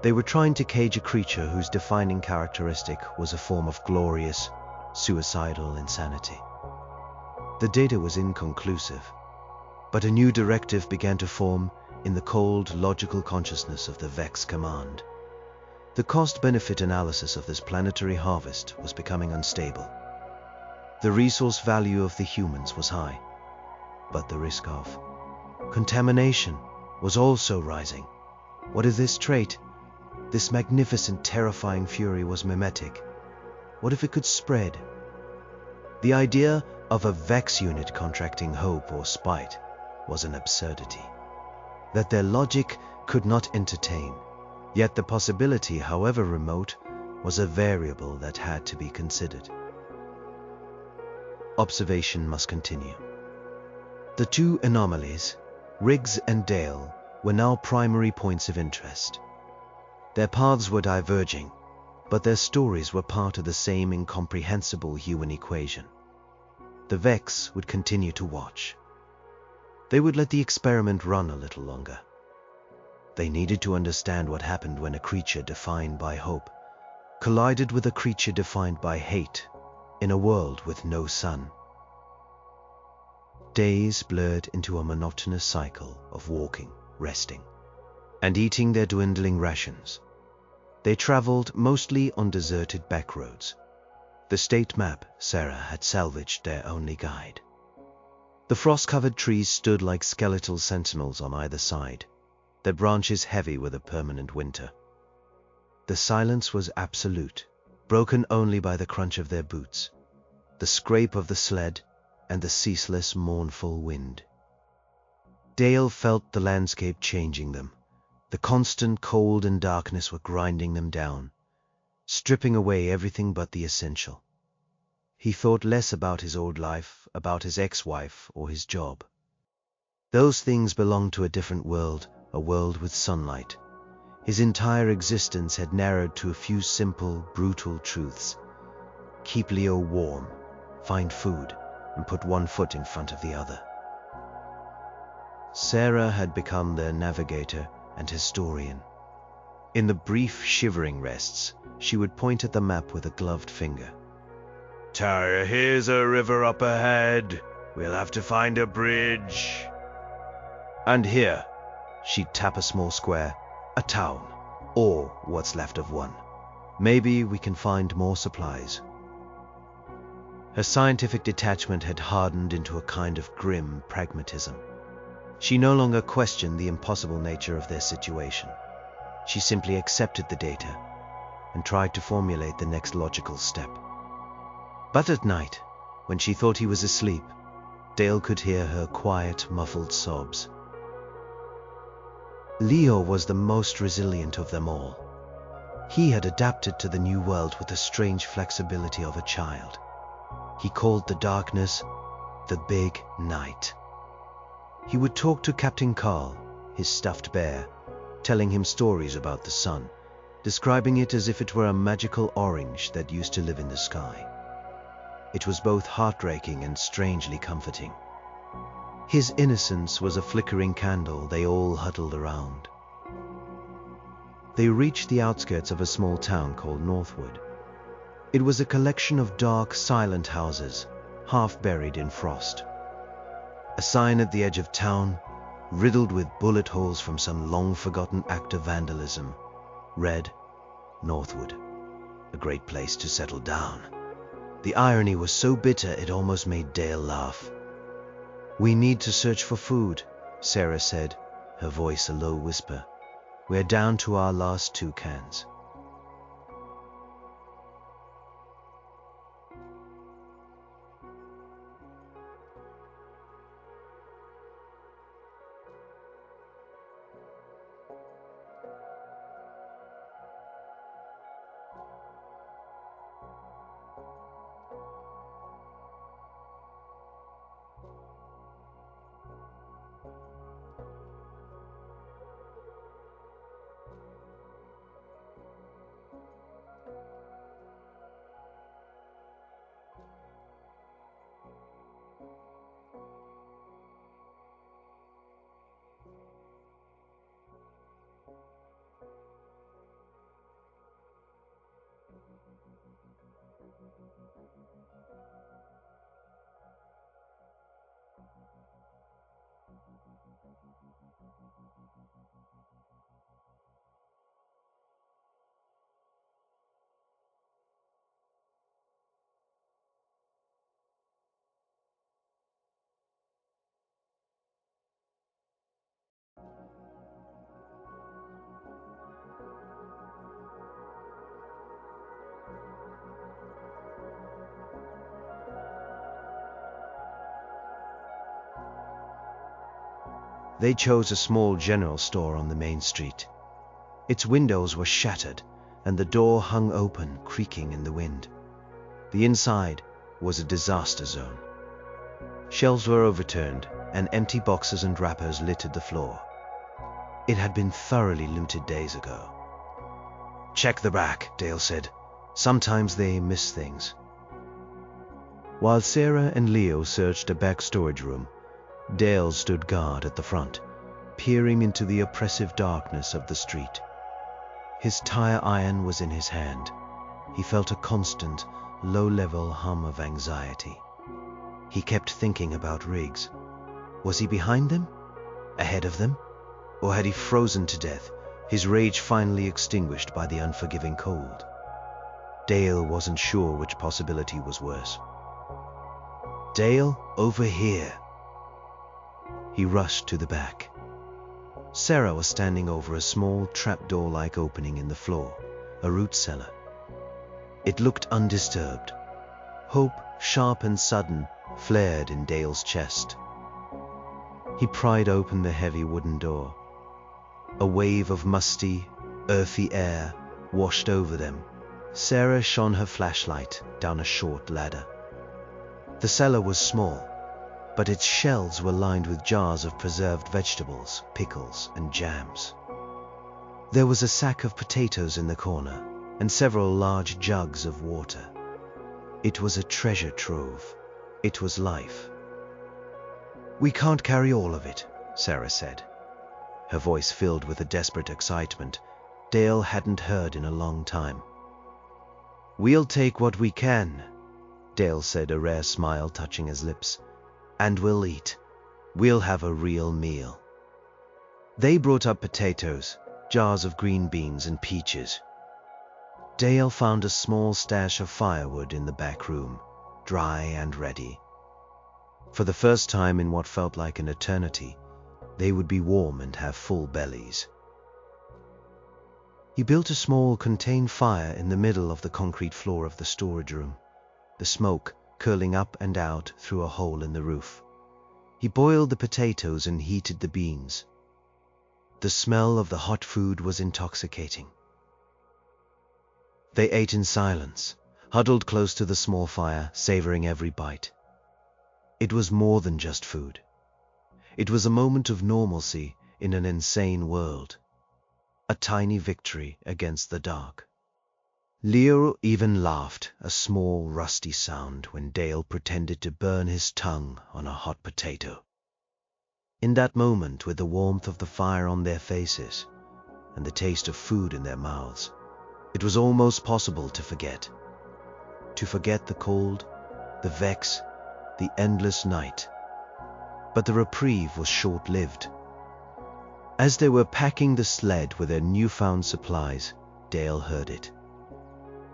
They were trying to cage a creature whose defining characteristic was a form of glorious, suicidal insanity. The data was inconclusive, but a new directive began to form in the cold, logical consciousness of the Vex command. The cost-benefit analysis of this planetary harvest was becoming unstable. The resource value of the humans was high, but the risk of contamination was also rising. What if this trait, this magnificent, terrifying fury, was mimetic? What if it could spread? The idea of a Vex unit contracting hope or spite was an absurdity that their logic could not entertain. Yet the possibility, however remote, was a variable that had to be considered. Observation must continue. The two anomalies, Riggs and Dale, were now primary points of interest. Their paths were diverging, but their stories were part of the same incomprehensible human equation. The Vex would continue to watch. They would let the experiment run a little longer. They needed to understand what happened when a creature defined by hope collided with a creature defined by hate in a world with no sun. Days blurred into a monotonous cycle of walking, resting, and eating their dwindling rations. They traveled mostly on deserted back roads. The state map Sarah had salvaged their only guide. The frost-covered trees stood like skeletal sentinels on either side, their branches heavy with a permanent winter. The silence was absolute, broken only by the crunch of their boots, the scrape of the sled, and the ceaseless, mournful wind. Dale felt the landscape changing them. The constant cold and darkness were grinding them down, stripping away everything but the essential. He thought less about his old life, about his ex-wife, or his job. Those things belonged to a different world, a world with sunlight. His entire existence had narrowed to a few simple, brutal truths. Keep Leo warm, find food, and put one foot in front of the other. Sarah had become their navigator and historian. In the brief, shivering rests, she would point at the map with a gloved finger. "Tara, here's a river up ahead. We'll have to find a bridge." "And here," she'd tap a small square, "a town, or what's left of one. Maybe we can find more supplies." Her scientific detachment had hardened into a kind of grim pragmatism. She no longer questioned the impossible nature of their situation. She simply accepted the data and tried to formulate the next logical step. But at night, when she thought he was asleep, Dale could hear her quiet, muffled sobs. Leo was the most resilient of them all. He had adapted to the new world with the strange flexibility of a child. He called the darkness the Big Night. He would talk to Captain Carl, his stuffed bear, telling him stories about the sun, describing it as if it were a magical orange that used to live in the sky. It was both heartbreaking and strangely comforting. His innocence was a flickering candle they all huddled around. They reached the outskirts of a small town called Northwood. It was a collection of dark, silent houses, half buried in frost. A sign at the edge of town, riddled with bullet holes from some long-forgotten act of vandalism, read, "Northwood, a great place to settle down." The irony was so bitter it almost made Dale laugh. "We need to search for food," Sarah said, her voice a low whisper. "We're down to our last 2 cans." They chose a small general store on the main street. Its windows were shattered, and the door hung open, creaking in the wind. The inside was a disaster zone. Shelves were overturned, and empty boxes and wrappers littered the floor. It had been thoroughly looted days ago. "Check the back," Dale said. "Sometimes they miss things." While Sarah and Leo searched a back storage room, Dale stood guard at the front, peering into the oppressive darkness of the street. His tire iron was in his hand. He felt a constant, low-level hum of anxiety. He kept thinking about Riggs. Was he behind them? Ahead of them? Or had he frozen to death, his rage finally extinguished by the unforgiving cold? Dale wasn't sure which possibility was worse. "Dale, over here!" He rushed to the back. Sarah was standing over a small trapdoor-like opening in the floor, a root cellar. It looked undisturbed. Hope, sharp and sudden, flared in Dale's chest. He pried open the heavy wooden door. A wave of musty, earthy air washed over them. Sarah shone her flashlight down a short ladder. The cellar was small, but its shelves were lined with jars of preserved vegetables, pickles, and jams. There was a sack of potatoes in the corner, and several large jugs of water. It was a treasure trove. It was life. "We can't carry all of it," Sarah said, her voice filled with a desperate excitement Dale hadn't heard in a long time. "We'll take what we can," Dale said, a rare smile touching his lips. "And we'll eat. We'll have a real meal." They brought up potatoes, jars of green beans, and peaches. Dale found a small stash of firewood in the back room, dry and ready. For the first time in what felt like an eternity, they would be warm and have full bellies. He built a small contained fire in the middle of the concrete floor of the storage room, the smoke curling up and out through a hole in the roof. He boiled the potatoes and heated the beans. The smell of the hot food was intoxicating. They ate in silence, huddled close to the small fire, savoring every bite. It was more than just food. It was a moment of normalcy in an insane world. A tiny victory against the dark. Leo even laughed, a small, rusty sound, when Dale pretended to burn his tongue on a hot potato. In that moment, with the warmth of the fire on their faces and the taste of food in their mouths, it was almost possible to forget. To forget the cold, the vex, the endless night. But the reprieve was short-lived. As they were packing the sled with their newfound supplies, Dale heard it.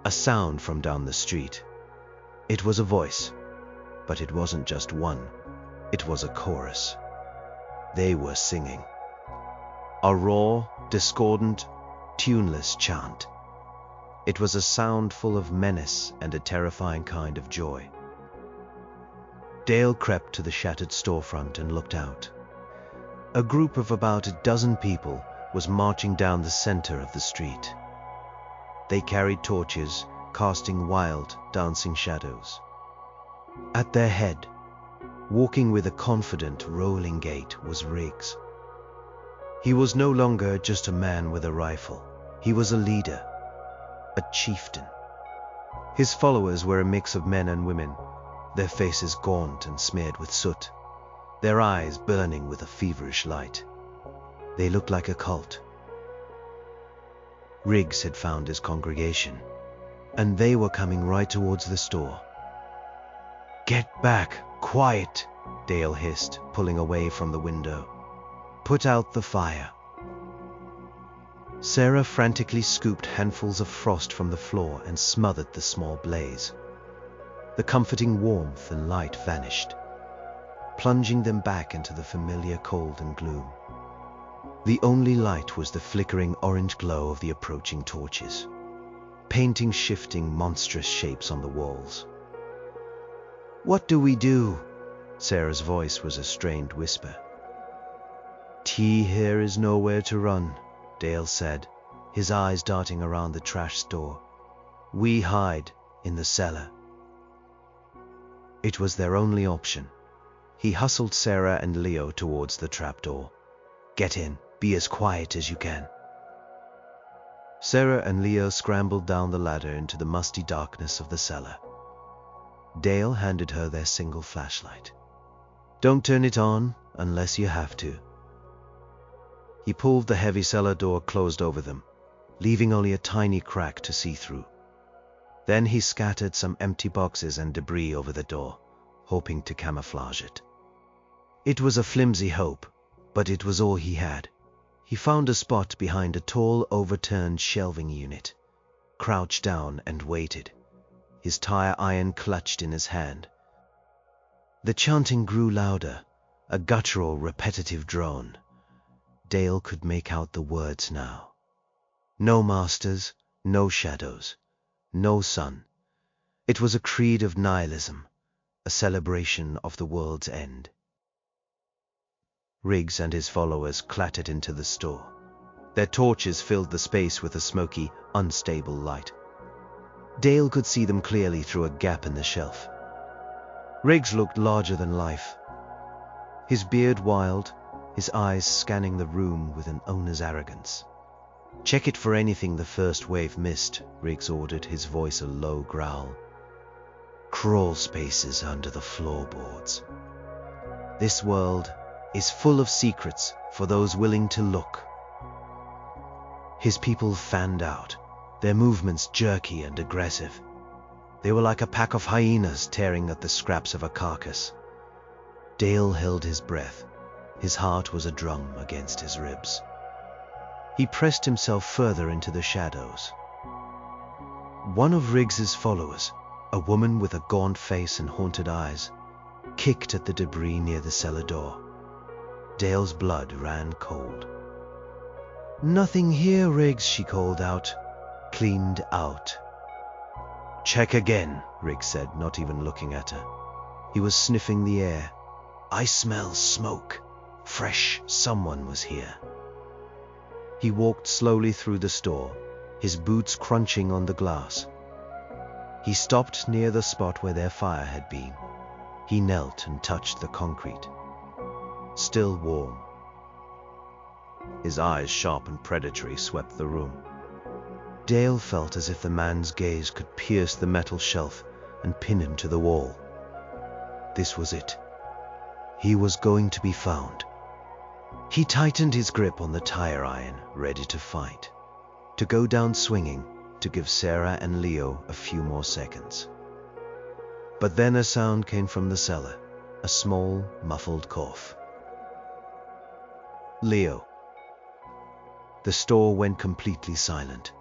A sound from down the street. It was a voice, but it wasn't just one. It was a chorus. They were singing. A raw, discordant, tuneless chant. It was a sound full of menace and a terrifying kind of joy. Dale crept to the shattered storefront and looked out. A group of about a dozen people was marching down the center of the street. They carried torches, casting wild, dancing shadows. At their head, walking with a confident, rolling gait, was Riggs. He was no longer just a man with a rifle. He was a leader, a chieftain. His followers were a mix of men and women, their faces gaunt and smeared with soot, their eyes burning with a feverish light. They looked like a cult. Riggs had found his congregation, and they were coming right towards the store. "Get back, quiet," Dale hissed, pulling away from the window. "Put out the fire." Sarah frantically scooped handfuls of frost from the floor and smothered the small blaze. The comforting warmth and light vanished, plunging them back into the familiar cold and gloom. The only light was the flickering orange glow of the approaching torches, painting shifting monstrous shapes on the walls. "What do we do?" Sarah's voice was a strained whisper. "Tea here is nowhere to run," Dale said, his eyes darting around the trash store. "We hide in the cellar." It was their only option. He hustled Sarah and Leo towards the trapdoor. "Get in. Be as quiet as you can." Sarah and Leo scrambled down the ladder into the musty darkness of the cellar. Dale handed her their single flashlight. "Don't turn it on unless you have to." He pulled the heavy cellar door closed over them, leaving only a tiny crack to see through. Then he scattered some empty boxes and debris over the door, hoping to camouflage it. It was a flimsy hope, but it was all he had. He found a spot behind a tall, overturned shelving unit, crouched down and waited, his tire iron clutched in his hand. The chanting grew louder, a guttural, repetitive drone. Dale could make out the words now. "No masters, No shadows, no sun. It was a creed of nihilism, a celebration of the world's end. Riggs and his followers clattered into the store. Their torches filled the space with a smoky, unstable light. Dale could see them clearly through a gap in the shelf. Riggs looked larger than life. His beard wild, his eyes scanning the room with an owner's arrogance. "Check it for anything the first wave missed," Riggs ordered, his voice a low growl. "Crawl spaces under the floorboards. This world is full of secrets for those willing to look." His people fanned out, their movements jerky and aggressive. They were like a pack of hyenas tearing at the scraps of a carcass. Dale held his breath. His heart was a drum against his ribs. He pressed himself further into the shadows. One of Riggs's followers, a woman with a gaunt face and haunted eyes, kicked at the debris near the cellar door. Dale's blood ran cold. "Nothing here, Riggs," she called out. "Cleaned out." "Check again," Riggs said, not even looking at her. He was sniffing the air. "I smell smoke. Fresh. Someone was here." He walked slowly through the store, his boots crunching on the glass. He stopped near the spot where their fire had been. He knelt and touched the concrete. Still warm. His eyes, sharp and predatory, swept the room. Dale felt as if the man's gaze could pierce the metal shelf and pin him to the wall. This was it. He was going to be found. He tightened his grip on the tire iron, ready to fight, to go down swinging, to give Sarah and Leo a few more seconds. But then a sound came from the cellar, a small, muffled cough. "Leo." The store went completely silent.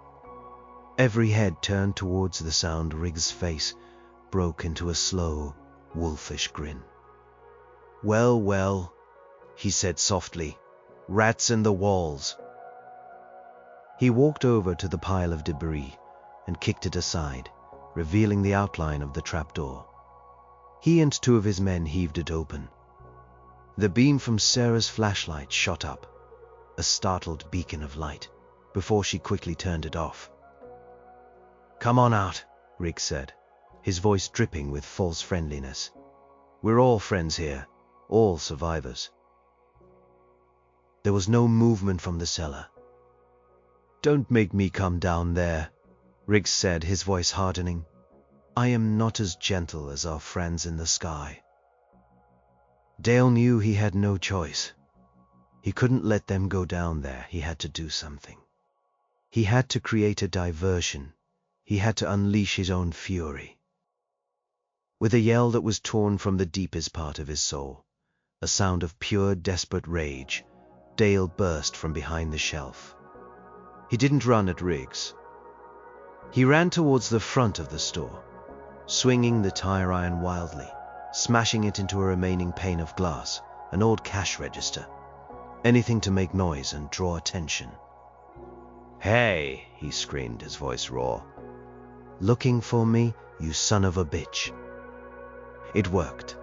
Every head turned towards the sound. Riggs' face broke into a slow, wolfish grin. "Well, well," he said softly. "Rats in the walls." He walked over to the pile of debris and kicked it aside, revealing the outline of the trapdoor. He and two of his men heaved it open. The beam from Sarah's flashlight shot up, a startled beacon of light, before she quickly turned it off. "Come on out," Riggs said, his voice dripping with false friendliness. "We're all friends here, all survivors." There was no movement from the cellar. "Don't make me come down there," Riggs said, his voice hardening. "I am not as gentle as our friends in the sky." Dale knew he had no choice. He couldn't let them go down there. He had to do something. He had to create a diversion. He had to unleash his own fury. With a yell that was torn from the deepest part of his soul, a sound of pure, desperate rage, Dale burst from behind the shelf. He didn't run at Riggs. He ran towards the front of the store, swinging the tire iron wildly, smashing it into a remaining pane of glass, an old cash register. Anything to make noise and draw attention. "Hey!" he screamed, his voice raw. "Looking for me, you son of a bitch." It worked.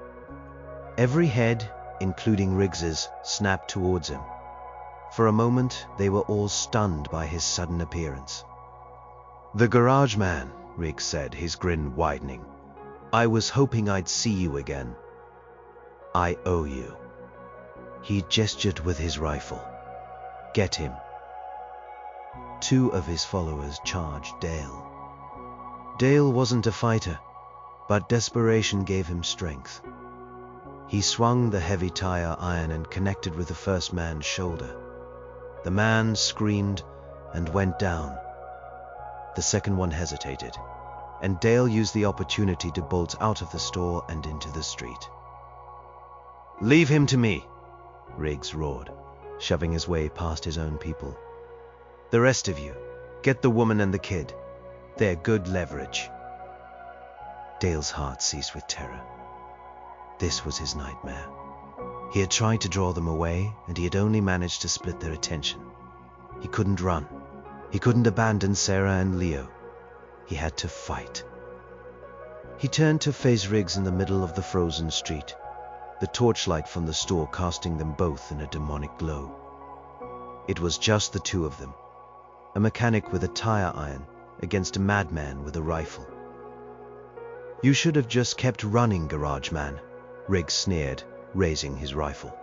Every head, including Riggs's, snapped towards him. For a moment, they were all stunned by his sudden appearance. "The garage man," Riggs said, his grin widening. "I was hoping I'd see you again. I owe you." He gestured with his rifle. "Get him." Two of his followers charged Dale. Dale wasn't a fighter, but desperation gave him strength. He swung the heavy tire iron and connected with the first man's shoulder. The man screamed and went down. The second one hesitated, and Dale used the opportunity to bolt out of the store and into the street. "Leave him to me," Riggs roared, shoving his way past his own people. "The rest of you, get the woman and the kid. They're good leverage." Dale's heart seized with terror. This was his nightmare. He had tried to draw them away, and he had only managed to split their attention. He couldn't run. He couldn't abandon Sarah and Leo. He had to fight. He turned to face Riggs in the middle of the frozen street, the torchlight from the store casting them both in a demonic glow. It was just the two of them, a mechanic with a tire iron against a madman with a rifle. "You should have just kept running, garage man," Riggs sneered, raising his rifle.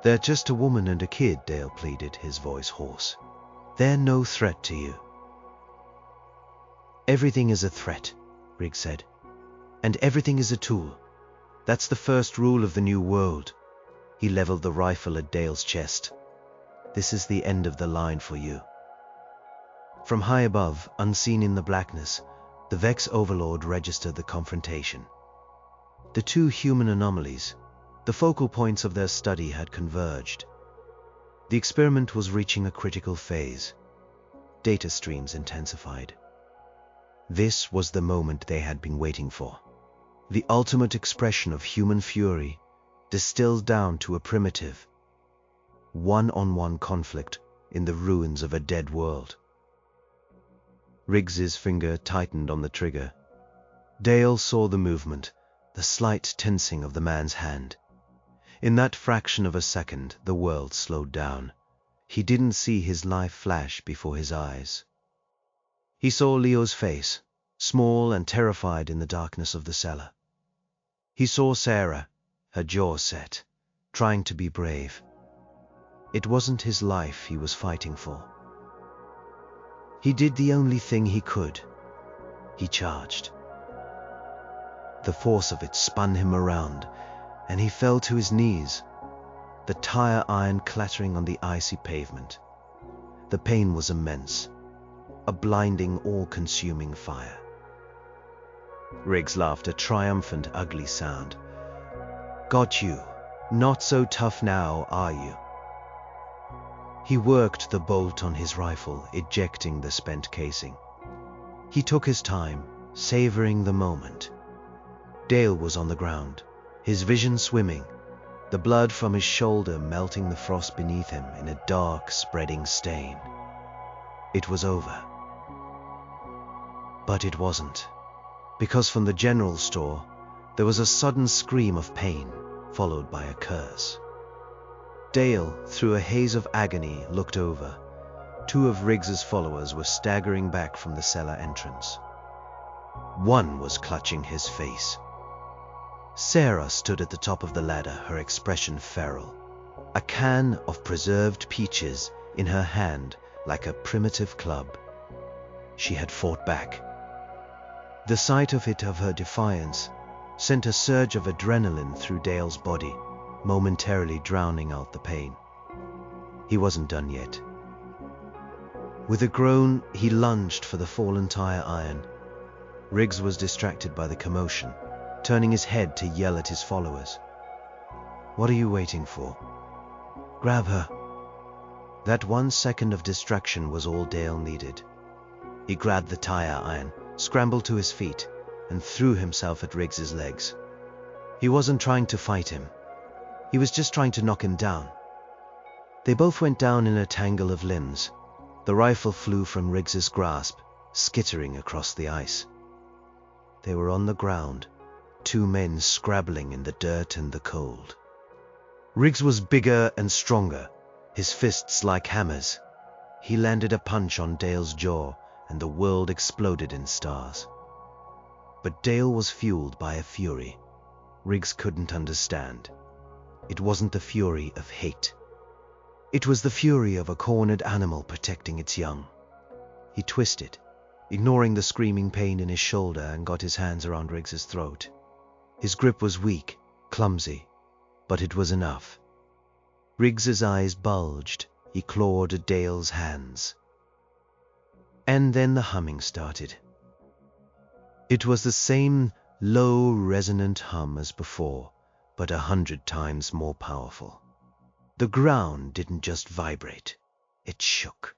"They're just a woman and a kid," Dale pleaded, his voice hoarse. "They're no threat to you." "Everything is a threat," Riggs said. "And everything is a tool. That's the first rule of the new world." He leveled the rifle at Dale's chest. "This is the end of the line for you." From high above, unseen in the blackness, the Vex Overlord registered the confrontation. The two human anomalies, the focal points of their study, had converged. The experiment was reaching a critical phase. Data streams intensified. This was the moment they had been waiting for. The ultimate expression of human fury, distilled down to a primitive, one-on-one conflict in the ruins of a dead world. Riggs's finger tightened on the trigger. Dale saw the movement, the slight tensing of the man's hand. In that fraction of a second, the world slowed down. He didn't see his life flash before his eyes. He saw Leo's face, small and terrified in the darkness of the cellar. He saw Sarah, her jaw set, trying to be brave. It wasn't his life he was fighting for. He did the only thing he could. He charged. The force of it spun him around, and he fell to his knees, the tire iron clattering on the icy pavement. The pain was immense, a blinding, all-consuming fire. Riggs laughed, a triumphant, ugly sound. "Got you. Not so tough now, are you?" He worked the bolt on his rifle, ejecting the spent casing. He took his time, savoring the moment. Dale was on the ground, his vision swimming, the blood from his shoulder melting the frost beneath him in a dark, spreading stain. It was over. But it wasn't, because from the general store, there was a sudden scream of pain, followed by a curse. Dale, through a haze of agony, looked over. Two of Riggs's followers were staggering back from the cellar entrance. One was clutching his face. Sarah stood at the top of the ladder, her expression feral, a can of preserved peaches in her hand like a primitive club. She had fought back. The sight of it, of her defiance, sent a surge of adrenaline through Dale's body, momentarily drowning out the pain. He wasn't done yet. With a groan, he lunged for the fallen tire iron. Riggs was distracted by the commotion, turning his head to yell at his followers. "What are you waiting for? Grab her." That 1 second of distraction was all Dale needed. He grabbed the tire iron, scrambled to his feet, and threw himself at Riggs's legs. He wasn't trying to fight him. He was just trying to knock him down. They both went down in a tangle of limbs. The rifle flew from Riggs's grasp, skittering across the ice. They were on the ground, two men scrabbling in the dirt and the cold. Riggs was bigger and stronger, his fists like hammers. He landed a punch on Dale's jaw, and the world exploded in stars. But Dale was fueled by a fury Riggs couldn't understand. It wasn't the fury of hate. It was the fury of a cornered animal protecting its young. He twisted, ignoring the screaming pain in his shoulder, and got his hands around Riggs's throat. His grip was weak, clumsy, but it was enough. Riggs's eyes bulged. He clawed at Dale's hands. And then the humming started. It was the same low, resonant hum as before, but 100 times more powerful. The ground didn't just vibrate, it shook.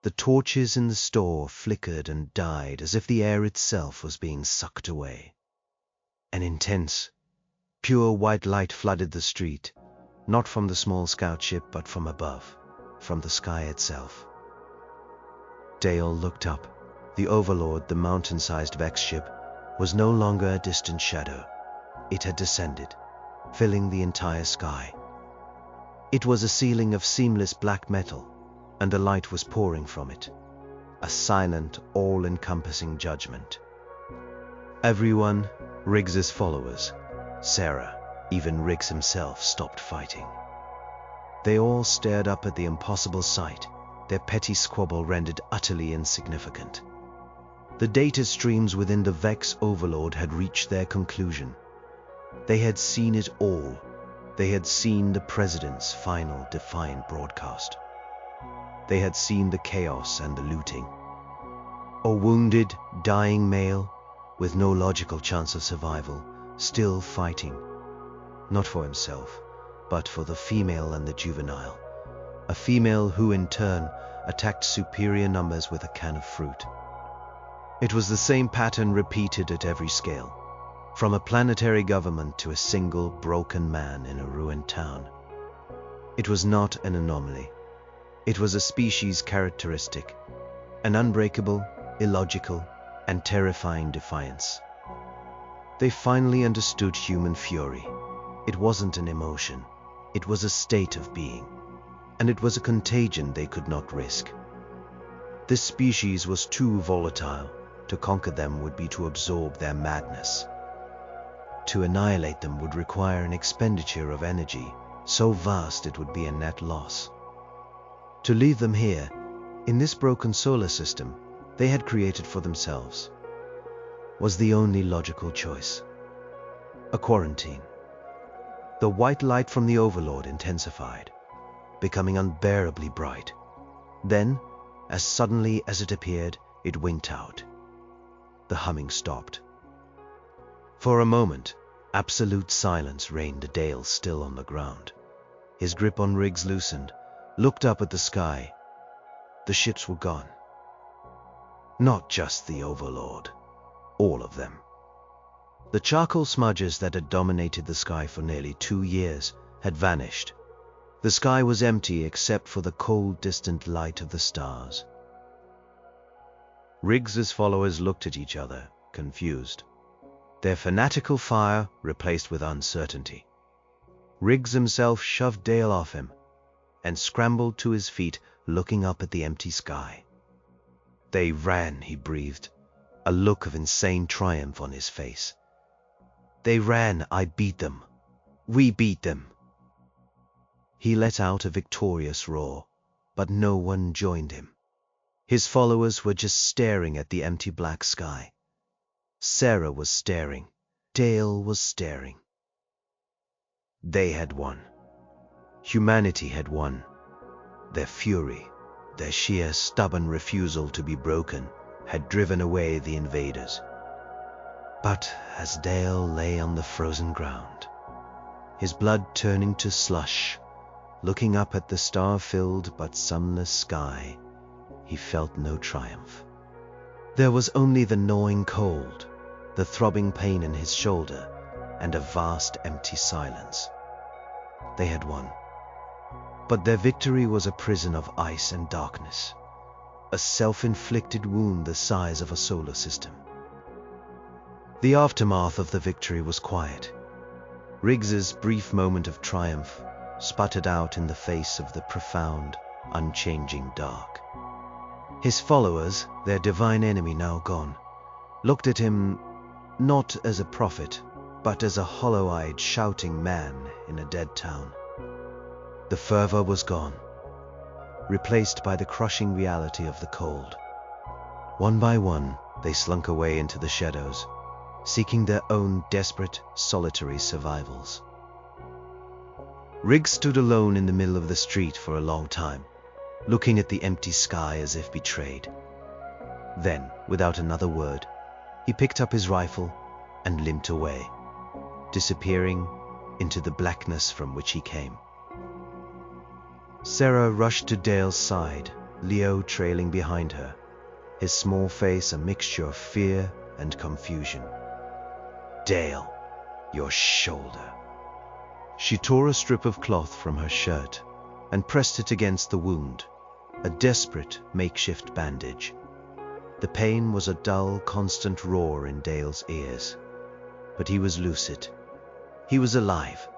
The torches in the store flickered and died as if the air itself was being sucked away. An intense, pure white light flooded the street, not from the small scout ship but from above, from the sky itself. Dale looked up. The Overlord, the mountain-sized Vex ship, was no longer a distant shadow. It had descended, filling the entire sky. It was a ceiling of seamless black metal, and the light was pouring from it. A silent, all-encompassing judgment. Everyone, Riggs's followers, Sarah, even Riggs himself, stopped fighting. They all stared up at the impossible sight, their petty squabble rendered utterly insignificant. The data streams within the Vex Overlord had reached their conclusion. They had seen it all. They had seen the President's final defiant broadcast. They had seen the chaos and the looting. A wounded, dying male, with no logical chance of survival, still fighting, not for himself, but for the female and the juvenile. A female who, in turn, attacked superior numbers with a can of fruit. It was the same pattern repeated at every scale, from a planetary government to a single broken man in a ruined town. It was not an anomaly. It was a species characteristic, an unbreakable, illogical, and terrifying defiance. They finally understood human fury. It wasn't an emotion. It was a state of being, and it was a contagion they could not risk. This species was too volatile. To conquer them would be to absorb their madness. To annihilate them would require an expenditure of energy so vast it would be a net loss. To leave them here, in this broken solar system they had created for themselves, was the only logical choice. A quarantine. The white light from the Overlord intensified, becoming unbearably bright. Then, as suddenly as it appeared, it winked out. The humming stopped. For a moment, absolute silence reigned. Dale, still on the ground, his grip on Riggs loosened, looked up at the sky. The ships were gone. Not just the Overlord, all of them. The charcoal smudges that had dominated the sky for nearly 2 years had vanished. The sky was empty except for the cold, distant light of the stars. Riggs's followers looked at each other, confused. Their fanatical fire replaced with uncertainty. Riggs himself shoved Dale off him and scrambled to his feet, looking up at the empty sky. They ran, he breathed, a look of insane triumph on his face. They ran. I beat them. We beat them. He let out a victorious roar, but no one joined him. His followers were just staring at the empty black sky. Sarah was staring. Dale was staring. They had won. Humanity had won. Their fury, their sheer stubborn refusal to be broken, had driven away the invaders. But as Dale lay on the frozen ground, his blood turning to slush, looking up at the star-filled but sunless sky, he felt no triumph. There was only the gnawing cold, the throbbing pain in his shoulder, and a vast empty silence. They had won. But their victory was a prison of ice and darkness, a self-inflicted wound the size of a solar system. The aftermath of the victory was quiet. Riggs's brief moment of triumph sputtered out in the face of the profound, unchanging dark. His followers, their divine enemy now gone, looked at him not as a prophet, but as a hollow-eyed, shouting man in a dead town. The fervor was gone, replaced by the crushing reality of the cold. One by one, they slunk away into the shadows, seeking their own desperate, solitary survivals. Riggs stood alone in the middle of the street for a long time, looking at the empty sky as if betrayed. Then, without another word, he picked up his rifle and limped away, disappearing into the blackness from which he came. Sarah rushed to Dale's side, Leo trailing behind her, his small face a mixture of fear and confusion. "Dale, your shoulder." She tore a strip of cloth from her shirt and pressed it against the wound, a desperate makeshift bandage. The pain was a dull, constant roar in Dale's ears. But he was lucid. He was alive.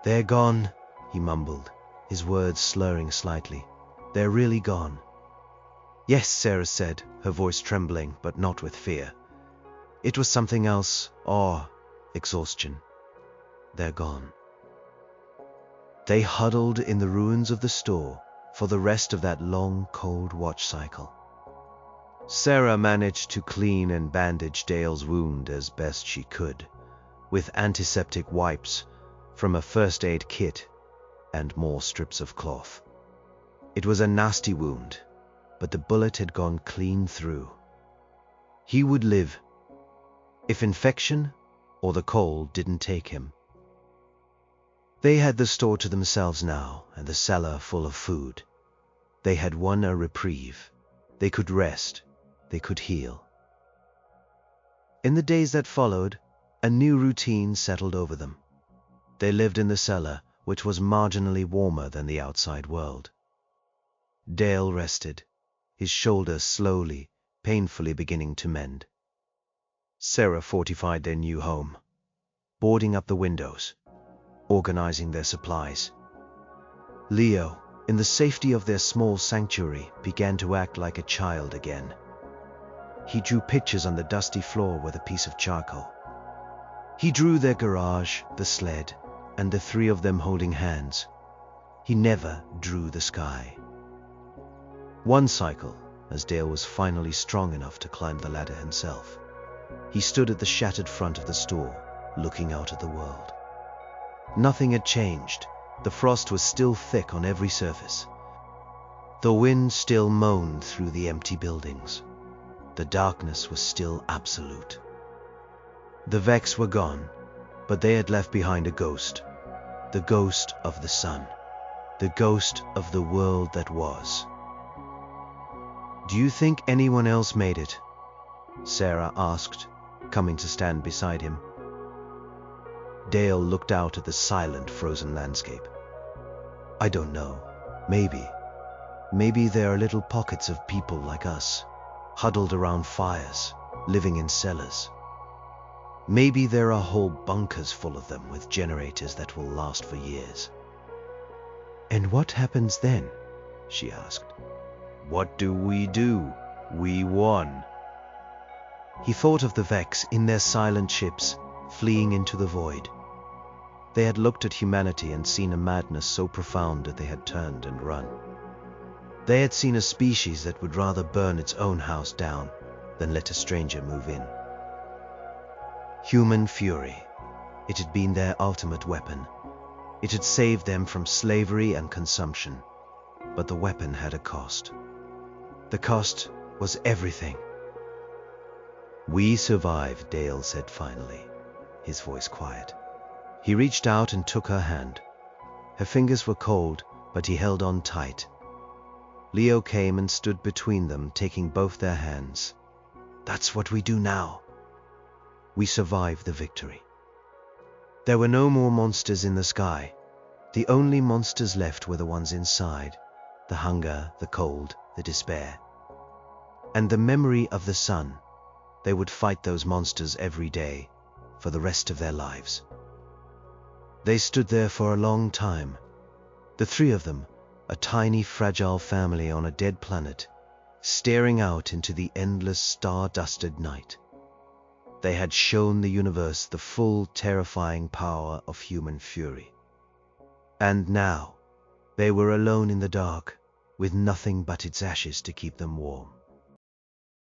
"They're gone," he mumbled, his words slurring slightly. "They're really gone." "Yes," Sarah said, her voice trembling, but not with fear. It was something else, awe, exhaustion. "They're gone." They huddled in the ruins of the store for the rest of that long, cold watch cycle. Sarah managed to clean and bandage Dale's wound as best she could, with antiseptic wipes from a first aid kit and more strips of cloth. It was a nasty wound, but the bullet had gone clean through. He would live, if infection or the cold didn't take him. They had the store to themselves now, and the cellar full of food. They had won a reprieve. They could rest. They could heal. In the days that followed, a new routine settled over them. They lived in the cellar, which was marginally warmer than the outside world. Dale rested, his shoulders slowly, painfully beginning to mend. Sarah fortified their new home, boarding up the windows, organizing their supplies. Leo, in the safety of their small sanctuary, began to act like a child again. He drew pictures on the dusty floor with a piece of charcoal. He drew their garage, the sled, and the three of them holding hands. He never drew the sky. One cycle, as Dale was finally strong enough to climb the ladder himself, he stood at the shattered front of the store, looking out at the world. Nothing had changed. The frost was still thick on every surface. The wind still moaned through the empty buildings. The darkness was still absolute. The Vex were gone, but they had left behind a ghost. The ghost of the sun. The ghost of the world that was. "Do you think anyone else made it?" Sarah asked, coming to stand beside him. Dale looked out at the silent, frozen landscape. "I don't know. Maybe. Maybe there are little pockets of people like us, huddled around fires, living in cellars. Maybe there are whole bunkers full of them with generators that will last for years." "And what happens then?" she asked. "What do? We won." He thought of the Vex in their silent ships, fleeing into the void. They had looked at humanity and seen a madness so profound that they had turned and run. They had seen a species that would rather burn its own house down than let a stranger move in. Human fury. It had been their ultimate weapon. It had saved them from slavery and consumption. But the weapon had a cost. The cost was everything. "We survived," Dale said finally, his voice quiet. He reached out and took her hand. Her fingers were cold, but he held on tight. Leo came and stood between them, taking both their hands. "That's what we do now." We survived the victory. There were no more monsters in the sky. The only monsters left were the ones inside, the hunger, the cold, the despair. And the memory of the sun. They would fight those monsters every day, for the rest of their lives. They stood there for a long time, the three of them, a tiny fragile family on a dead planet, staring out into the endless star-dusted night. They had shown the universe the full, terrifying power of human fury. And now, they were alone in the dark, with nothing but its ashes to keep them warm.